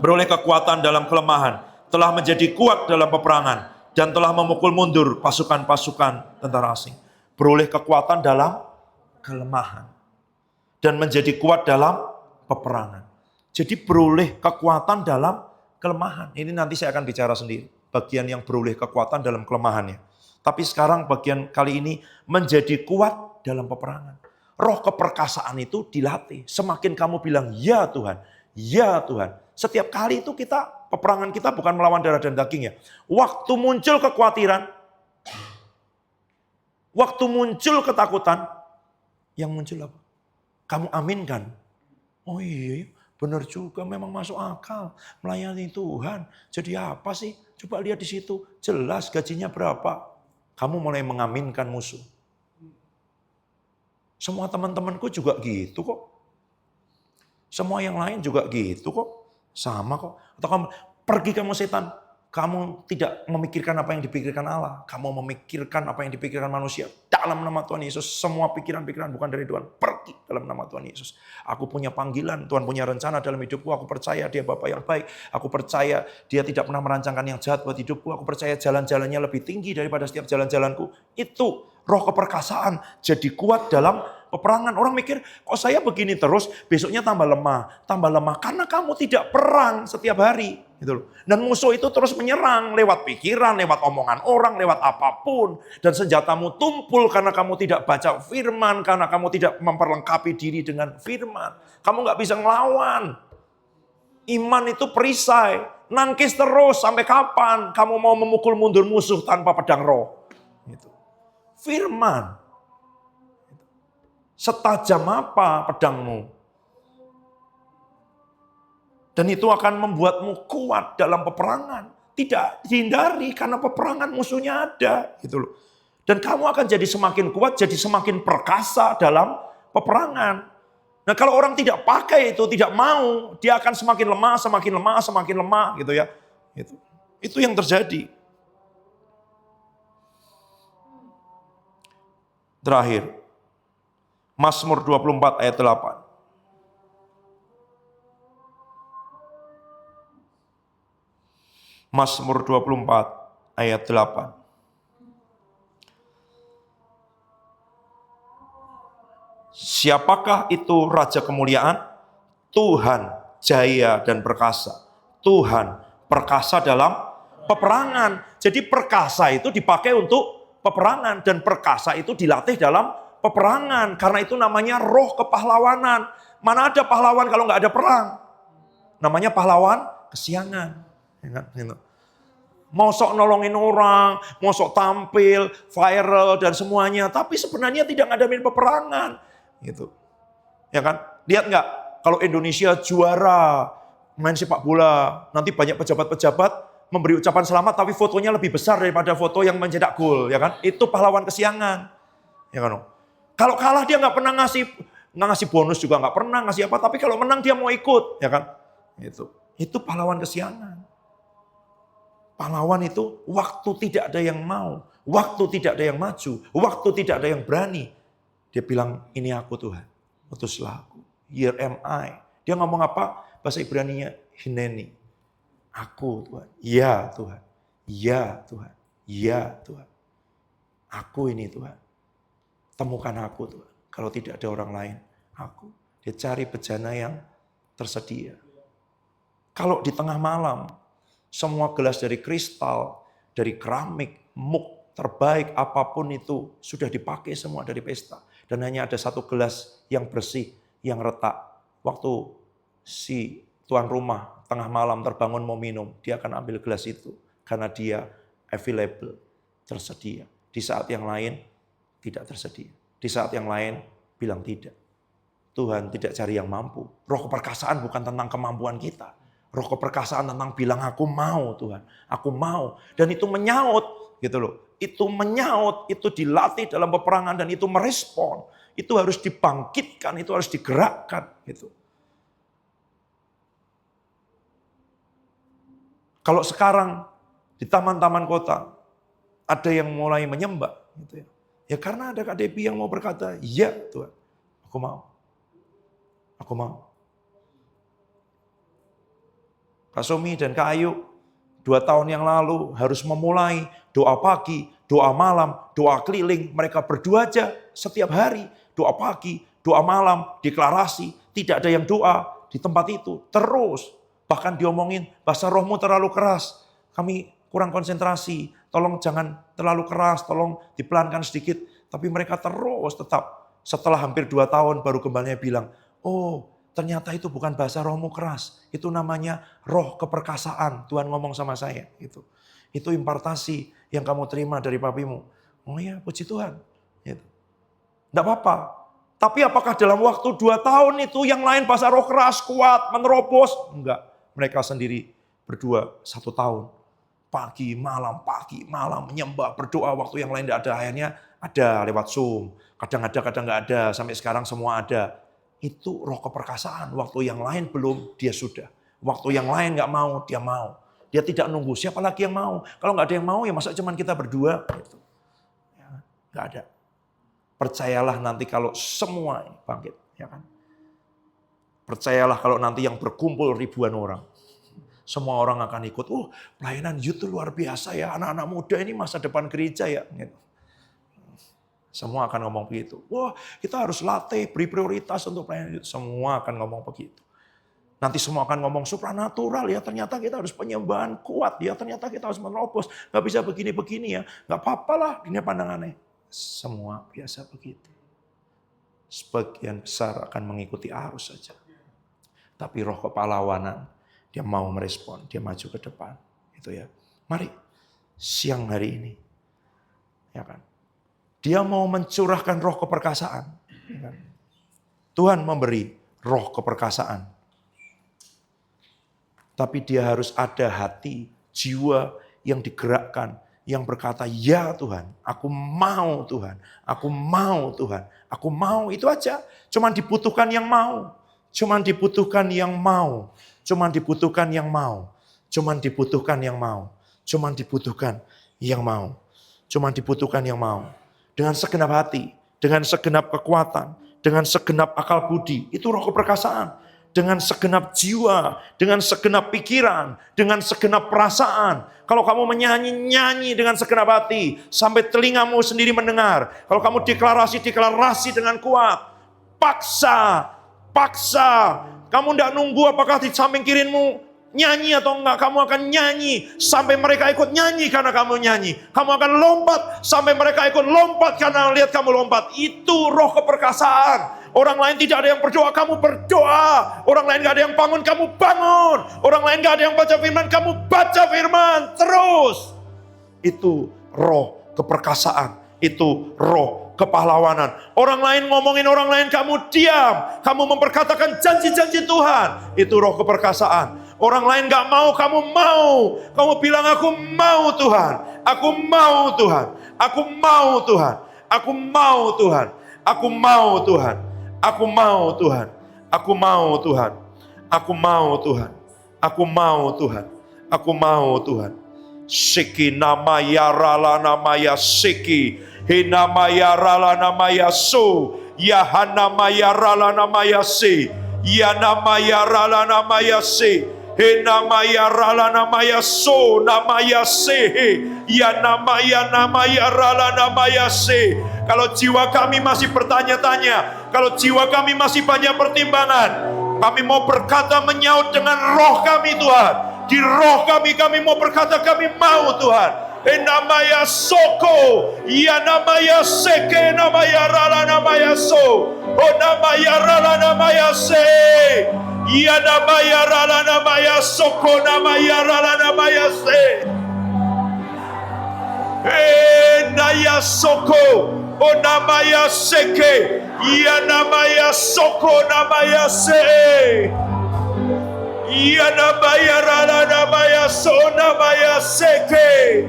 beroleh kekuatan dalam kelemahan, telah menjadi kuat dalam peperangan, dan telah memukul mundur pasukan-pasukan tentara asing. Beroleh kekuatan dalam kelemahan, dan menjadi kuat dalam peperangan. Jadi beroleh kekuatan dalam kelemahan. Ini nanti saya akan bicara sendiri. Bagian yang beroleh kekuatan dalam kelemahannya. Tapi sekarang bagian kali ini menjadi kuat dalam peperangan. Roh keperkasaan itu dilatih. Semakin kamu bilang, ya Tuhan, ya Tuhan. Setiap kali itu peperangan kita bukan melawan darah dan daging ya. Waktu muncul kekhawatiran, waktu muncul ketakutan, yang muncul apa? Kamu aminkan. Oh iya, benar juga, memang masuk akal. Melayani Tuhan. Jadi apa sih? Coba lihat di situ. Jelas gajinya berapa. Kamu mulai mengaminkan musuh. Semua teman-temanku juga gitu kok. Semua yang lain juga gitu kok. Sama kok. Atau kamu pergi kamu setan. Kamu tidak memikirkan apa yang dipikirkan Allah. Kamu memikirkan apa yang dipikirkan manusia. Dalam nama Tuhan Yesus, semua pikiran-pikiran bukan dari Tuhan. Pergi dalam nama Tuhan Yesus. Aku punya panggilan, Tuhan punya rencana dalam hidupku. Aku percaya dia Bapa yang baik. Aku percaya dia tidak pernah merancangkan yang jahat buat hidupku. Aku percaya jalan-jalannya lebih tinggi daripada setiap jalan-jalanku. Itu roh keperkasaan. Jadi kuat dalam peperangan. Orang mikir, kok saya begini terus, besoknya tambah lemah. Tambah lemah, karena kamu tidak perang setiap hari. Gitu loh. Dan musuh itu terus menyerang lewat pikiran, lewat omongan orang, lewat apapun. Dan senjatamu tumpul karena kamu tidak baca firman, karena kamu tidak memperlengkapi diri dengan firman. Kamu nggak bisa ngelawan. Iman itu perisai, nangkis terus sampai kapan kamu mau memukul mundur musuh tanpa pedang roh. Gitu. Firman. Setajam apa pedangmu? Dan itu akan membuatmu kuat dalam peperangan. Tidak dihindari karena peperangan musuhnya ada. Gitu loh. Dan kamu akan jadi semakin kuat, jadi semakin perkasa dalam peperangan. Nah kalau orang tidak pakai itu, tidak mau, dia akan semakin lemah, semakin lemah, semakin lemah gitu ya. Itu yang terjadi. Terakhir, Mazmur 24 ayat 8. Mazmur 24 ayat 8. Siapakah itu Raja Kemuliaan? Tuhan jaya dan perkasa. Tuhan perkasa dalam peperangan. Jadi perkasa itu dipakai untuk peperangan. Dan perkasa itu dilatih dalam peperangan. Karena itu namanya roh kepahlawanan. Mana ada pahlawan kalau nggak ada perang? Namanya pahlawan kesiangan. Mau sok nolongin orang, mau sok tampil, viral dan semuanya. Tapi sebenarnya tidak ngadamin peperangan. Gitu. Ya kan? Lihat nggak? Kalau Indonesia juara main sepak bola, nanti banyak pejabat-pejabat memberi ucapan selamat, tapi fotonya lebih besar daripada foto yang mencetak gol, ya kan? Itu pahlawan kesiangan, ya kan? Kalau kalah dia nggak pernah ngasih bonus juga nggak pernah ngasih apa, tapi kalau menang dia mau ikut, ya kan? Itu pahlawan kesiangan. Pahlawan itu waktu tidak ada yang mau, waktu tidak ada yang maju, waktu tidak ada yang berani. Dia bilang, ini aku Tuhan, utuslah aku. Here am I. Dia ngomong apa? Bahasa Ibraninya, Hineni. Aku Tuhan. Ya Tuhan. Ya Tuhan. Ya Tuhan. Aku ini Tuhan. Temukan aku Tuhan. Kalau tidak ada orang lain, aku. Dia cari bejana yang tersedia. Kalau di tengah malam, semua gelas dari kristal, dari keramik, muk terbaik apapun itu sudah dipakai semua dari pesta. Dan hanya ada satu gelas yang bersih, yang retak. Waktu si tuan rumah tengah malam terbangun mau minum, dia akan ambil gelas itu. Karena dia available, tersedia. Di saat yang lain tidak tersedia. Di saat yang lain bilang tidak. Tuhan tidak cari yang mampu. Roh keperkasaan bukan tentang kemampuan kita. Roh keperkasaan tentang bilang aku mau Tuhan. Aku mau. Dan itu menyaut gitu loh. Itu menyaut, itu dilatih dalam peperangan dan itu merespon. Itu harus dibangkitkan, itu harus digerakkan gitu. Kalau sekarang di taman-taman kota ada yang mulai menyembah gitu ya. Ya karena ada KDP yang mau berkata, "Ya Tuhan, aku mau." Aku mau. Kak Somi dan Kak Ayu 2 tahun yang lalu harus memulai doa pagi, doa malam, doa keliling. Mereka berdua aja setiap hari. Doa pagi, doa malam, deklarasi. Tidak ada yang doa di tempat itu. Terus, bahkan diomongin, bahasa rohmu terlalu keras. Kami kurang konsentrasi. Tolong jangan terlalu keras, tolong dipelankan sedikit. Tapi mereka terus tetap. Setelah hampir 2 tahun baru gembalanya bilang, oh ternyata itu bukan bahasa rohmu keras. Itu namanya roh keperkasaan. Tuhan ngomong sama saya. Itu impartasi yang kamu terima dari papimu. Oh iya, puji Tuhan. Tidak apa-apa. Tapi apakah dalam waktu 2 tahun itu yang lain bahasa roh keras, kuat, menerobos? Enggak. Mereka sendiri berdua 1 tahun. Pagi, malam, menyembah, berdoa. Waktu yang lain tidak ada. Akhirnya ada lewat Zoom. Kadang ada, kadang nggak ada. Sampai sekarang semua ada. Itu roh keperkasaan. Waktu yang lain belum, dia sudah. Waktu yang lain nggak mau, dia mau. Dia tidak nunggu, siapa lagi yang mau? Kalau nggak ada yang mau, ya masa cuma kita berdua? Gitu. Ya, nggak ada. Percayalah nanti kalau semua ini bangkit. Ya kan? Percayalah kalau nanti yang berkumpul ribuan orang. Semua orang akan ikut. Pelayanan youth itu luar biasa ya. Anak-anak muda ini masa depan gereja ya. Gitu. Semua akan ngomong begitu. Wah, kita harus latih, beri prioritas untuk pelayanan youth. Semua akan ngomong begitu. Nanti semua akan ngomong supranatural ya, ternyata kita harus penyembahan kuat ya, ternyata kita harus menerobos. Gak bisa begini-begini ya, gak apa-apa lah dunia pandangannya. Semua biasa begitu. Sebagian besar akan mengikuti arus saja. Tapi roh kepahlawanan, dia mau merespon, dia maju ke depan. Itu ya. Mari siang hari ini, ya kan? Dia mau mencurahkan roh keperkasaan. Ya kan? Tuhan memberi roh keperkasaan. Tapi dia harus ada hati, jiwa yang digerakkan, yang berkata, ya Tuhan, aku mau Tuhan, aku mau Tuhan, aku mau, itu aja. Cuman dibutuhkan yang mau, cuman dibutuhkan yang mau, cuman dibutuhkan yang mau, cuman dibutuhkan yang mau, cuman dibutuhkan yang mau, cuman dibutuhkan yang mau. Dengan segenap hati, dengan segenap kekuatan, dengan segenap akal budi, itu roh keperkasaan. Dengan segenap jiwa, dengan segenap pikiran, dengan segenap perasaan. Kalau kamu menyanyi dengan segenap hati, sampai telingamu sendiri mendengar. Kalau kamu deklarasi dengan kuat. Paksa. Kamu tidak nunggu apakah di samping kirimu nyanyi atau enggak. Kamu akan nyanyi sampai mereka ikut nyanyi karena kamu nyanyi. Kamu akan lompat sampai mereka ikut lompat karena lihat kamu lompat. Itu roh keperkasaan. Orang lain tidak ada yang berdoa, kamu berdoa. Orang lain gak ada yang bangun, kamu bangun. Orang lain gak ada yang baca firman, kamu baca firman. Terus. Itu roh keperkasaan. Itu roh kepahlawanan. Orang lain ngomongin orang lain, kamu diam. Kamu memperkatakan janji-janji Tuhan. Itu roh keperkasaan. Orang lain gak mau, kamu mau. Kamu bilang, aku mau Tuhan. Aku mau Tuhan. Aku mau Tuhan. Aku mau Tuhan. Aku mau Tuhan. Aku mau Tuhan, aku mau Tuhan, aku mau Tuhan, aku mau Tuhan, aku mau Tuhan. Siki nama ya rala nama ya siki, hinama ya rala nama ya su, ya hanama ya rala nama ya si, ya nama ya rala nama ya si, hinama ya rala nama ya su, nama ya si, ya nama ya rala nama ya si. Kalau jiwa kami masih bertanya-tanya, kalau jiwa kami masih banyak pertimbangan, kami mau berkata menyaut dengan roh kami Tuhan. Di roh kami mau berkata kami mau Tuhan. Namaya soko, ya namaya seke, namaya rala namaya so, oh namaya rala namaya se, ya namaya rala namaya soko, namaya rala namaya se. Naya soko. O namaya seke, ya namaya soko namaya se, ya namaya rala namaya so namaya seke,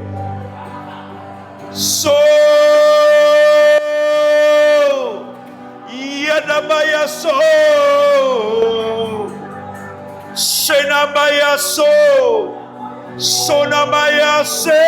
so, ya namaya so, se namaya so namaya se.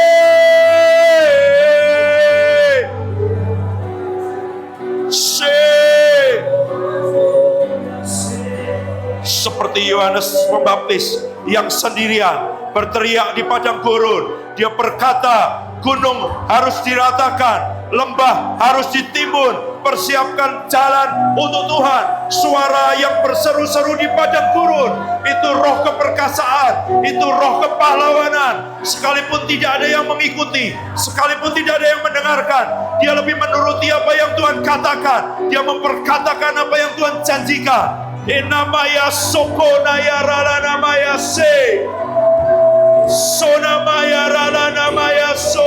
Seperti Yohanes Pembaptis yang sendirian berteriak di padang gurun, dia berkata, gunung harus diratakan, lembah harus ditimbun, persiapkan jalan untuk Tuhan. Suara yang berseru-seru di padang gurun, itu roh keperkasaan, itu roh kepahlawanan. Sekalipun tidak ada yang mengikuti, sekalipun tidak ada yang mendengarkan, dia lebih menuruti apa yang Tuhan katakan. Dia memperkatakan apa yang Tuhan janjikan. Namaya soko naya rala namaya se, so namaya rala namaya so.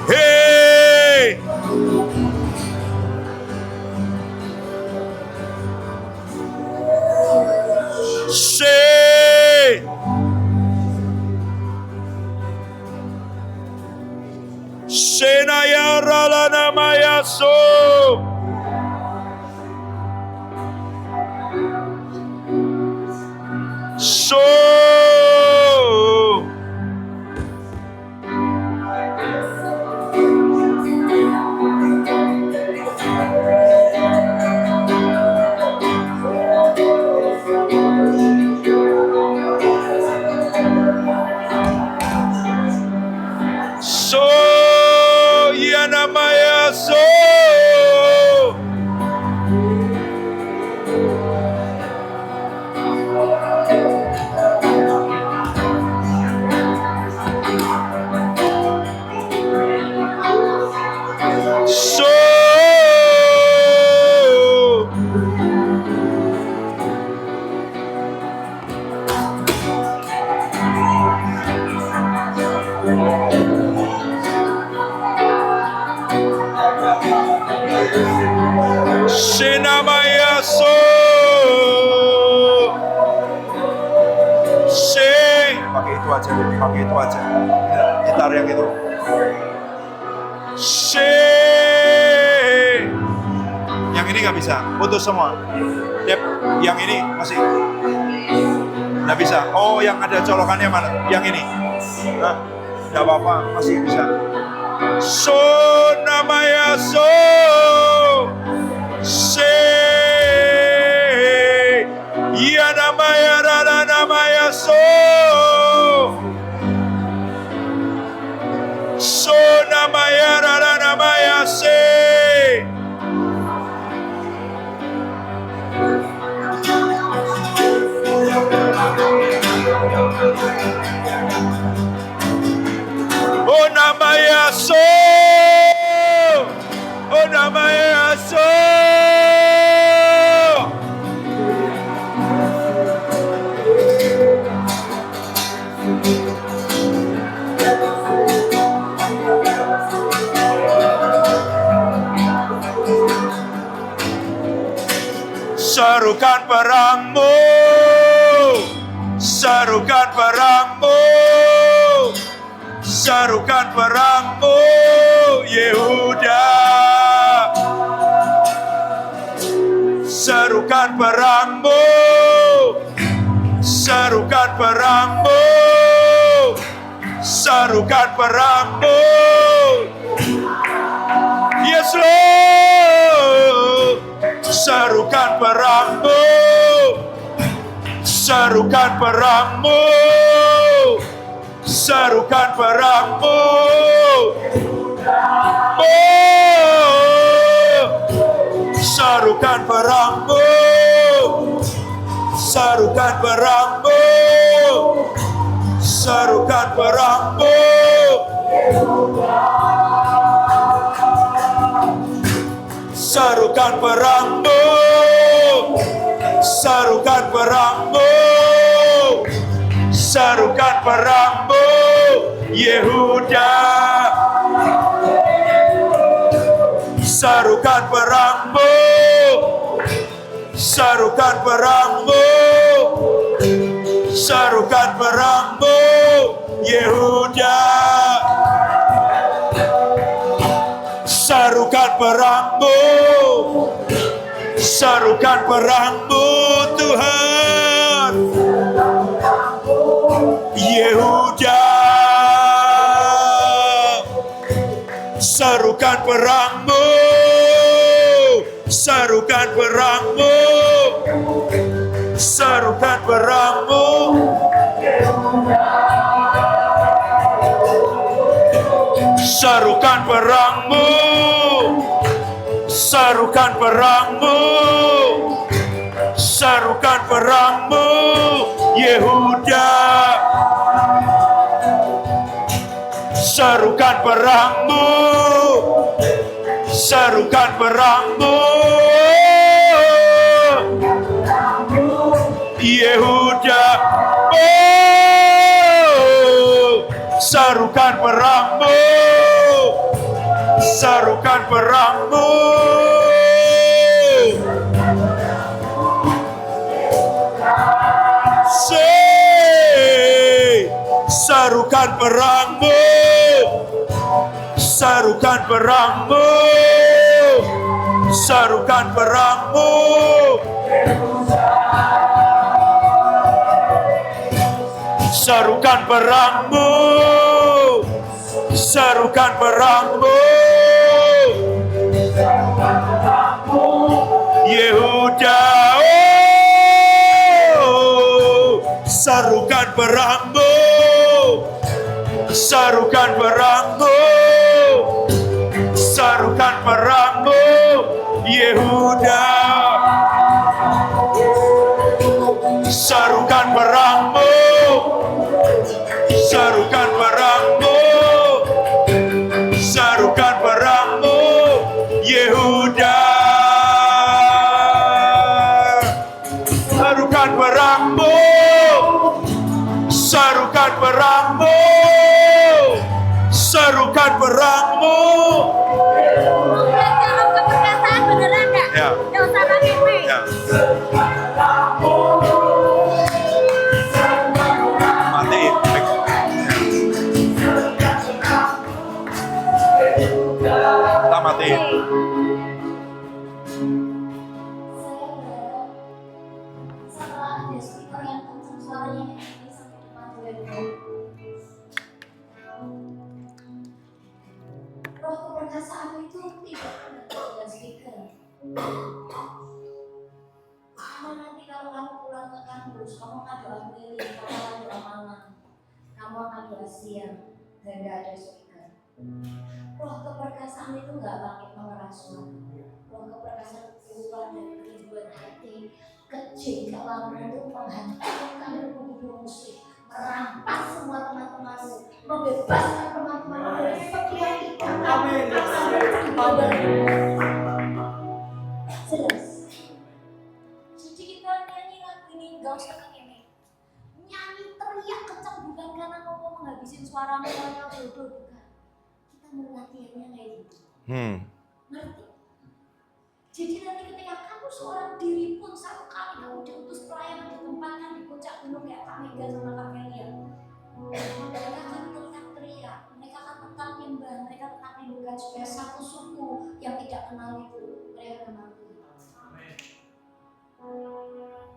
Hey, se, senaya rala namaya so. So ya namanya so Shinamaya so. Pakai itu aja, pakai itu aja. Gitar yang itu. Yang ini nggak bisa, putus semua. Yep. Yang ini masih nggak bisa. Oh, yang ada colokannya mana? Yang ini. Nah, nggak apa-apa, masih bisa. So namanya so. Ya namanya rada namanya so. So namanya rada namanya se. Oh namanya so. Oh namanya so. Serukan perangmu, serukan perangmu, serukan perangmu, Yehuda. Serukan perangmu, serukan perangmu, serukan perangmu, yes Lord. Serukan perangmu, serukan perangmu, serukan perangmu, serukan perangmu, serukan perangmu, serukan perangmu, serukan perangmu, serukan perangmu, serukan perangmu, Yehuda. Serukan perangmu, serukan perangmu, serukan perangmu, Yehuda. Serukan perangmu, serukan perangmu, Tuhan. Yehuda. Serukan perangmu, serukan perangmu, serukan perangmu, serukan perangmu, serukan perangmu, serukan perangmu, Yehuda. Serukan perangmu, serukan perangmu, Yehuda. Serukan perangmu, serukan perangmu, serukan perangmu, serukan perangmu, serukan perangmu, serukan perangmu, serukan perangmu, Yehuda. Serukan perangmu, serukan perangmu, serukan perangmu, Yehuda. Serukan perangmu, serukan perangmu, serukan perangmu, Yehuda. Serukan perangmu, serukan perangmu, serukan perangmu. Kalau keperkasaan beneran enggak? Ya. Enggak Mati. Kita matiin. Roh keperkasaan itu tidak ada dengan speaker. Karena nanti kalau kamu pulang ke kampus, kamu akan doa keliling, kamu akan doa malam, kamu akan doa siang, dan tidak ada speaker. Roh keperkasaan itu nggak pakai pengeras suara. Roh keperkasaan keluar dari kerinduan hati, kecil dalam untuk menghancurkan rumput musik, merampas semua teman-temanmu, membebaskan teman-temanmu dari setiap ikatan. Jelas. Jadi kita nyanyi lagu ini nggak usah pakai nyanyi teriak kencang, bukan karena kamu mau menghabisin suaramu yang bodoh, bukan. Kita mau latihannya kayak gitu. Ngerti? Jadi nanti ketika kamu seorang diri pun satu kali kamu diutus pelayanan ditempatkan di puncak gunung kayak Kak Mega sama Kak Melia, mereka akan teriak-teriak, mereka akan tetap nyembah, mereka tetap rindukan supaya satu suku yang tidak kenal itu mereka kenal Tuhan.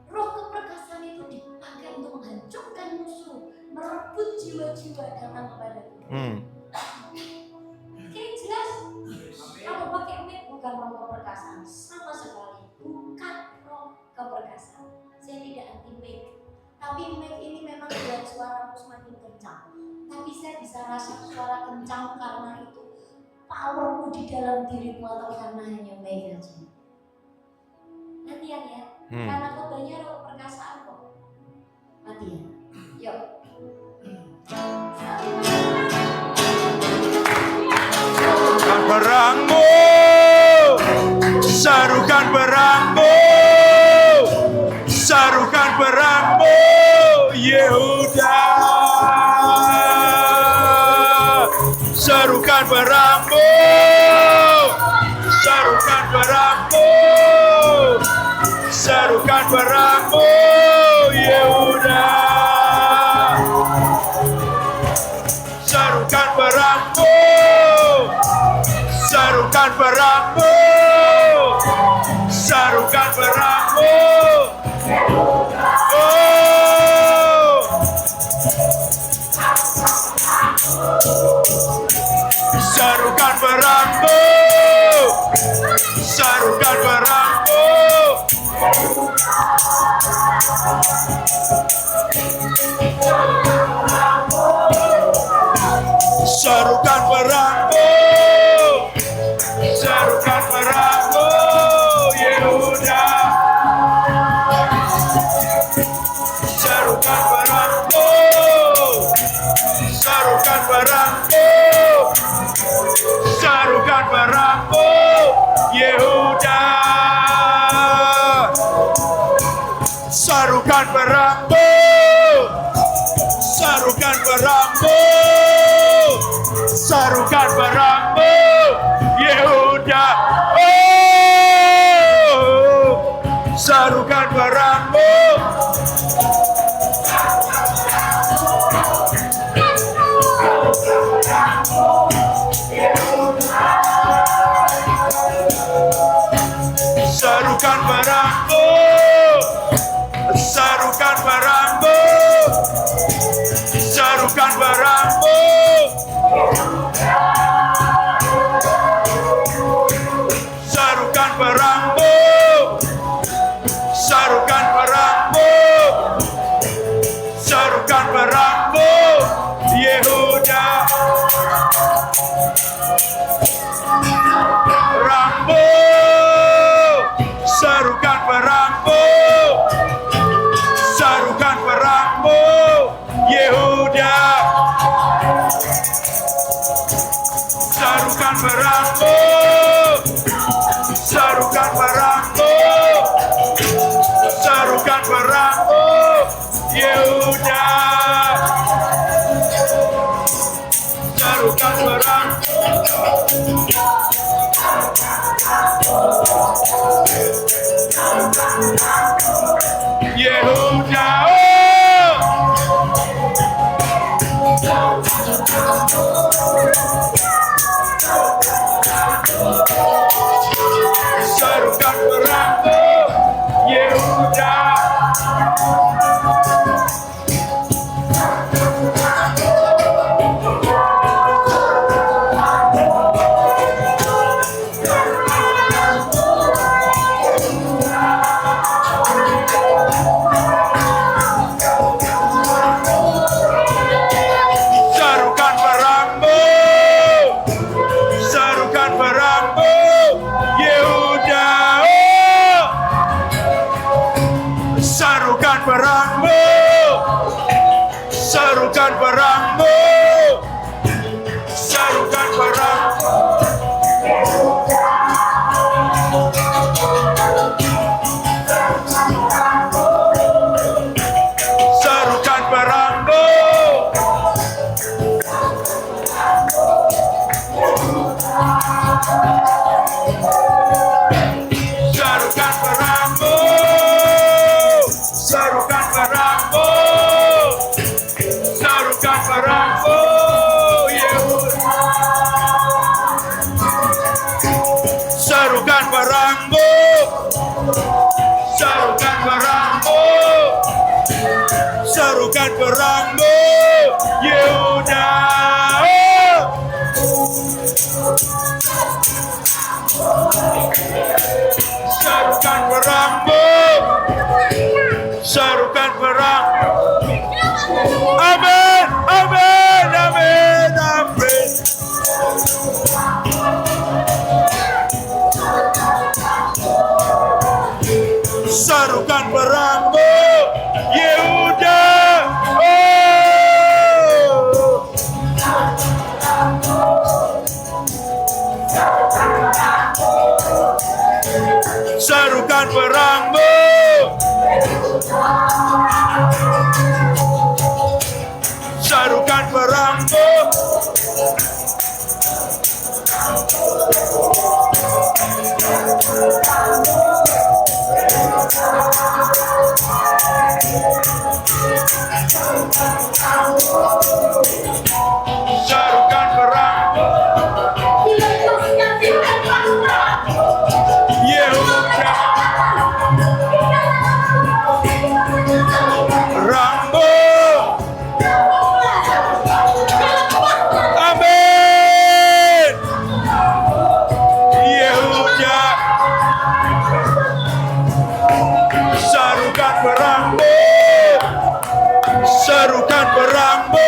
Roh keperkasaan itu dipakai untuk menghancurkan musuh, merebut jiwa-jiwa datang kepada Tuhan. Oke, jelas? Kalau pakai mic bukan roh keperkasaan, sama sekali bukan roh keperkasaan. Saya tidak anti mic, tapi mic ini memang buat suaramu semakin kencang. Tapi saya bisa rasa suara kencang karena itu powermu di dalam dirimu atau karena hanya mic aja. Latihan ya, karena khotbahnya roh keperkasaan kok. Latihan, yuk. Perangmu, sarukan perangmu, sarukan perangmu, Yehuda. Sarukan perangmu, sarukan perangmu, sarukan perangmu, Yehuda. Sarukan perangmu, sarukan perangmu, sarukan perangmu. Oh, sarukan perangmu, sarukan perangmu. Sarukan perangmu, sarukan perangmu, Yehuda. Sarukan perangmu, sarukan perangmu, sarukan perangmu, Yehuda. Sarukan perangmu, sarukan perangmu, sarukan perangmu, Yehuda. Oh, sarukan perangmu, sarukan perangmu, sarukan perangmu, sarukan perangmu. Sarukan perangmu, sarukan perangmu, sarukan perangmu, Yehuda. Perangmu, sarukan perangmu, sarukan perangmu, Yehuda. Sarukan perangmu, sarukan perangmu, sarukan perangmu, Yehuda. Sarukan perangmu, Yehuda, serukan perangmu, Yehuda. Serukan perangmu, serukan perangmu, Yehuda. Serukan perangmu, serukan perangmu, serukan perangmu. Serukan perangmu, serukan perangmu, serukan perangmu, serukan perangmu, Yehuda. Serukan perangmu, serukan perangmu, serukan perangmu, Yehuda. Serukan perangmu, serukan perangmu. Amin, amin, amin, amin. Serukan perangmu, Yehuda. Serukan perangmu, serukan perangmu. Serukan perangmu, Yehuda. Perangmu, amin, Yehuda. Serukan perangmu, serukan perangmu.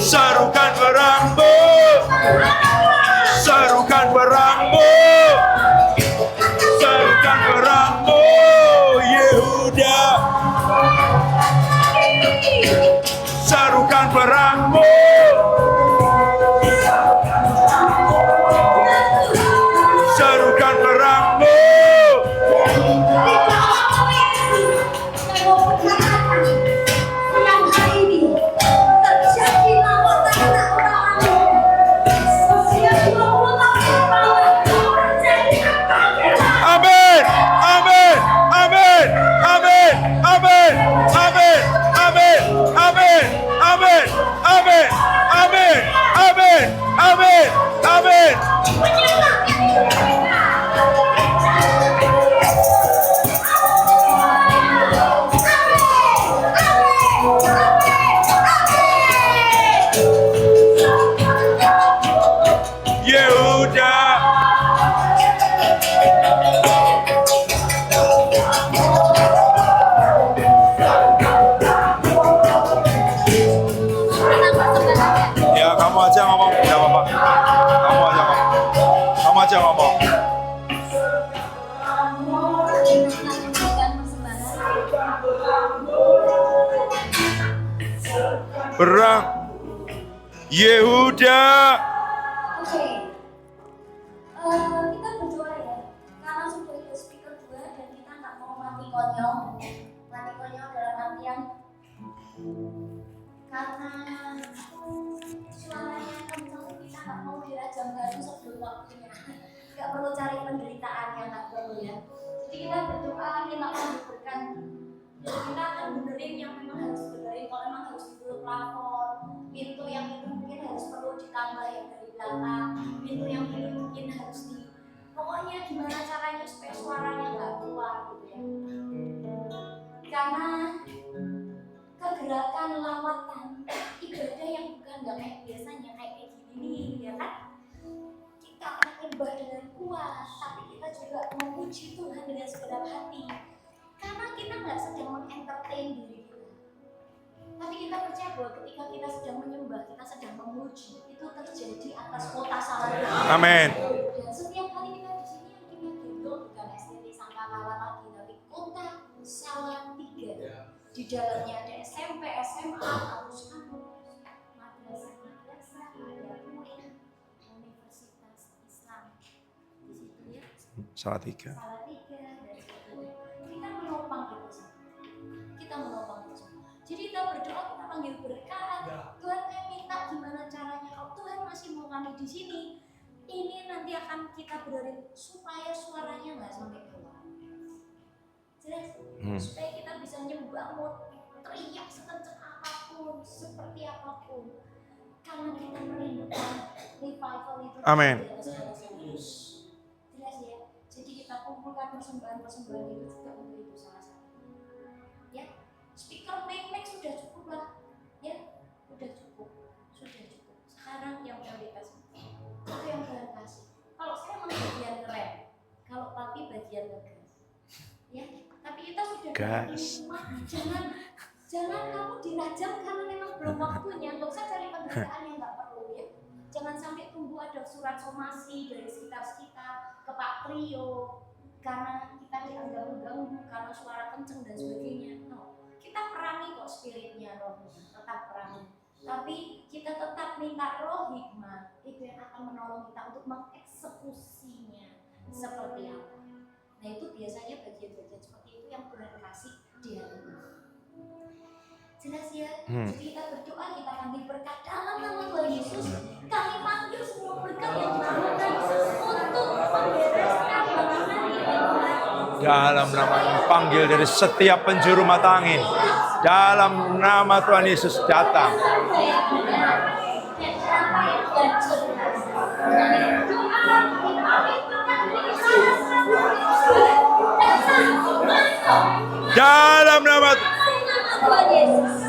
Serukan perangmu, serukan perangmu, serukan perangmu, Yehuda. Serukan perangmu, serukan perangmu. Amin, amin, amin, amin, amin, amin, amin, amin, amin, amin, amin, amin, amin, amin. Yehuda. Ya kamu aja ngomong, tidak apa-apa. Kamu aja ngomong. Kamu aja ngomong. Perang Yehuda. Oke. Kita berdoa ya. Karena sudah itu speaker 2 dan kita nggak mau mati konyol. Mati konyol dalam artian karena suara waktunya. Nggak perlu cari penderitaan yang nggak perlu ya. Jadi kita berdoa, minta berkat. Kita akan benerin yang memang harus benerin. Kalau memang harus ditutup plafon, pintu yang itu mungkin harus perlu ditambah yang dari belakang, pintu yang ini mungkin harus pokoknya gimana caranya supaya suaranya nggak keluar gitu ya. Karena kegerakan lawatan ibadah yang bukan nggak kayak biasanya kayak gini ya kan, kita akan ibadah dengan kuat, tapi kita juga memuji Tuhan dengan segenap hati, karena kita nggak sedang mengentertain diri kita, tapi kita percaya bahwa ketika kita sedang menyembah, kita sedang memuji, itu terjadi atas kota Salatiga. Amin. Dan setiap kali kita di sini yang kita gendong bukan STT Sangkakala lagi, tapi kota Salatiga. Di dalamnya ada SMP, SMA, kampus madrasah, ada Universitas Islam di situ ya. Salatiga. Dan kita menopang itu semua. Jadi kita berdoa, kita panggil berkat. Tuhan, saya minta gimana caranya. Kalau Tuhan masih mau kami di sini, ini nanti akan kita benerin supaya suaranya nggak sampai keluar. Jelas? Supaya kita bisa nyembah, mau teriak sekencang apapun, seperti apapun, karena kita merindukan revival itu. Amin. Jelas ya. Jadi kita kumpulkan persembahan itu juga untuk itu salah satu. Ya, speaker mic sudah cukup lah. Ya, sudah cukup. Sekarang yang prioritas itu yang Tuhan kasih. Kalau saya mau bagian keren, kalau papi bagian ngegas. Ya. Tapi kita sudah di rumah, jangan kamu dirajam karena memang belum waktunya. Nggak usah cari penderitaan yang nggak perlu ya. Jangan sampai tunggu ada surat somasi dari sekitar ke Pak Trio karena kita dianggap mengganggu karena suara kenceng dan sebagainya. No, kita perangi kok spiritnya, rohnya, tetap perangi. Tapi kita tetap minta roh hikmat, itu yang akan menolong kita untuk mengeksekusinya seperti apa. Nah itu biasanya bagian-bagian seperti itu yang Tuhan kasih di hati kita. Jelas ya? Jadi kita berdoa, kita panggil berkat dalam nama Tuhan Yesus. Kami panggil semua berkat yang berguna untuk membereskan bangunan ini. Dalam nama panggil dari setiap penjuru mata angin. Dalam nama Tuhan Yesus datang. Dalam nama Tuhan Yesus.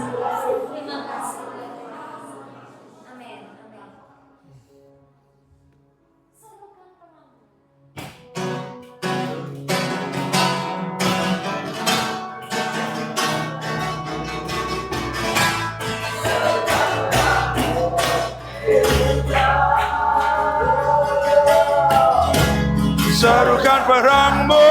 Terima kasih. Amin. Serukan pengakuan. Serukan perangmu.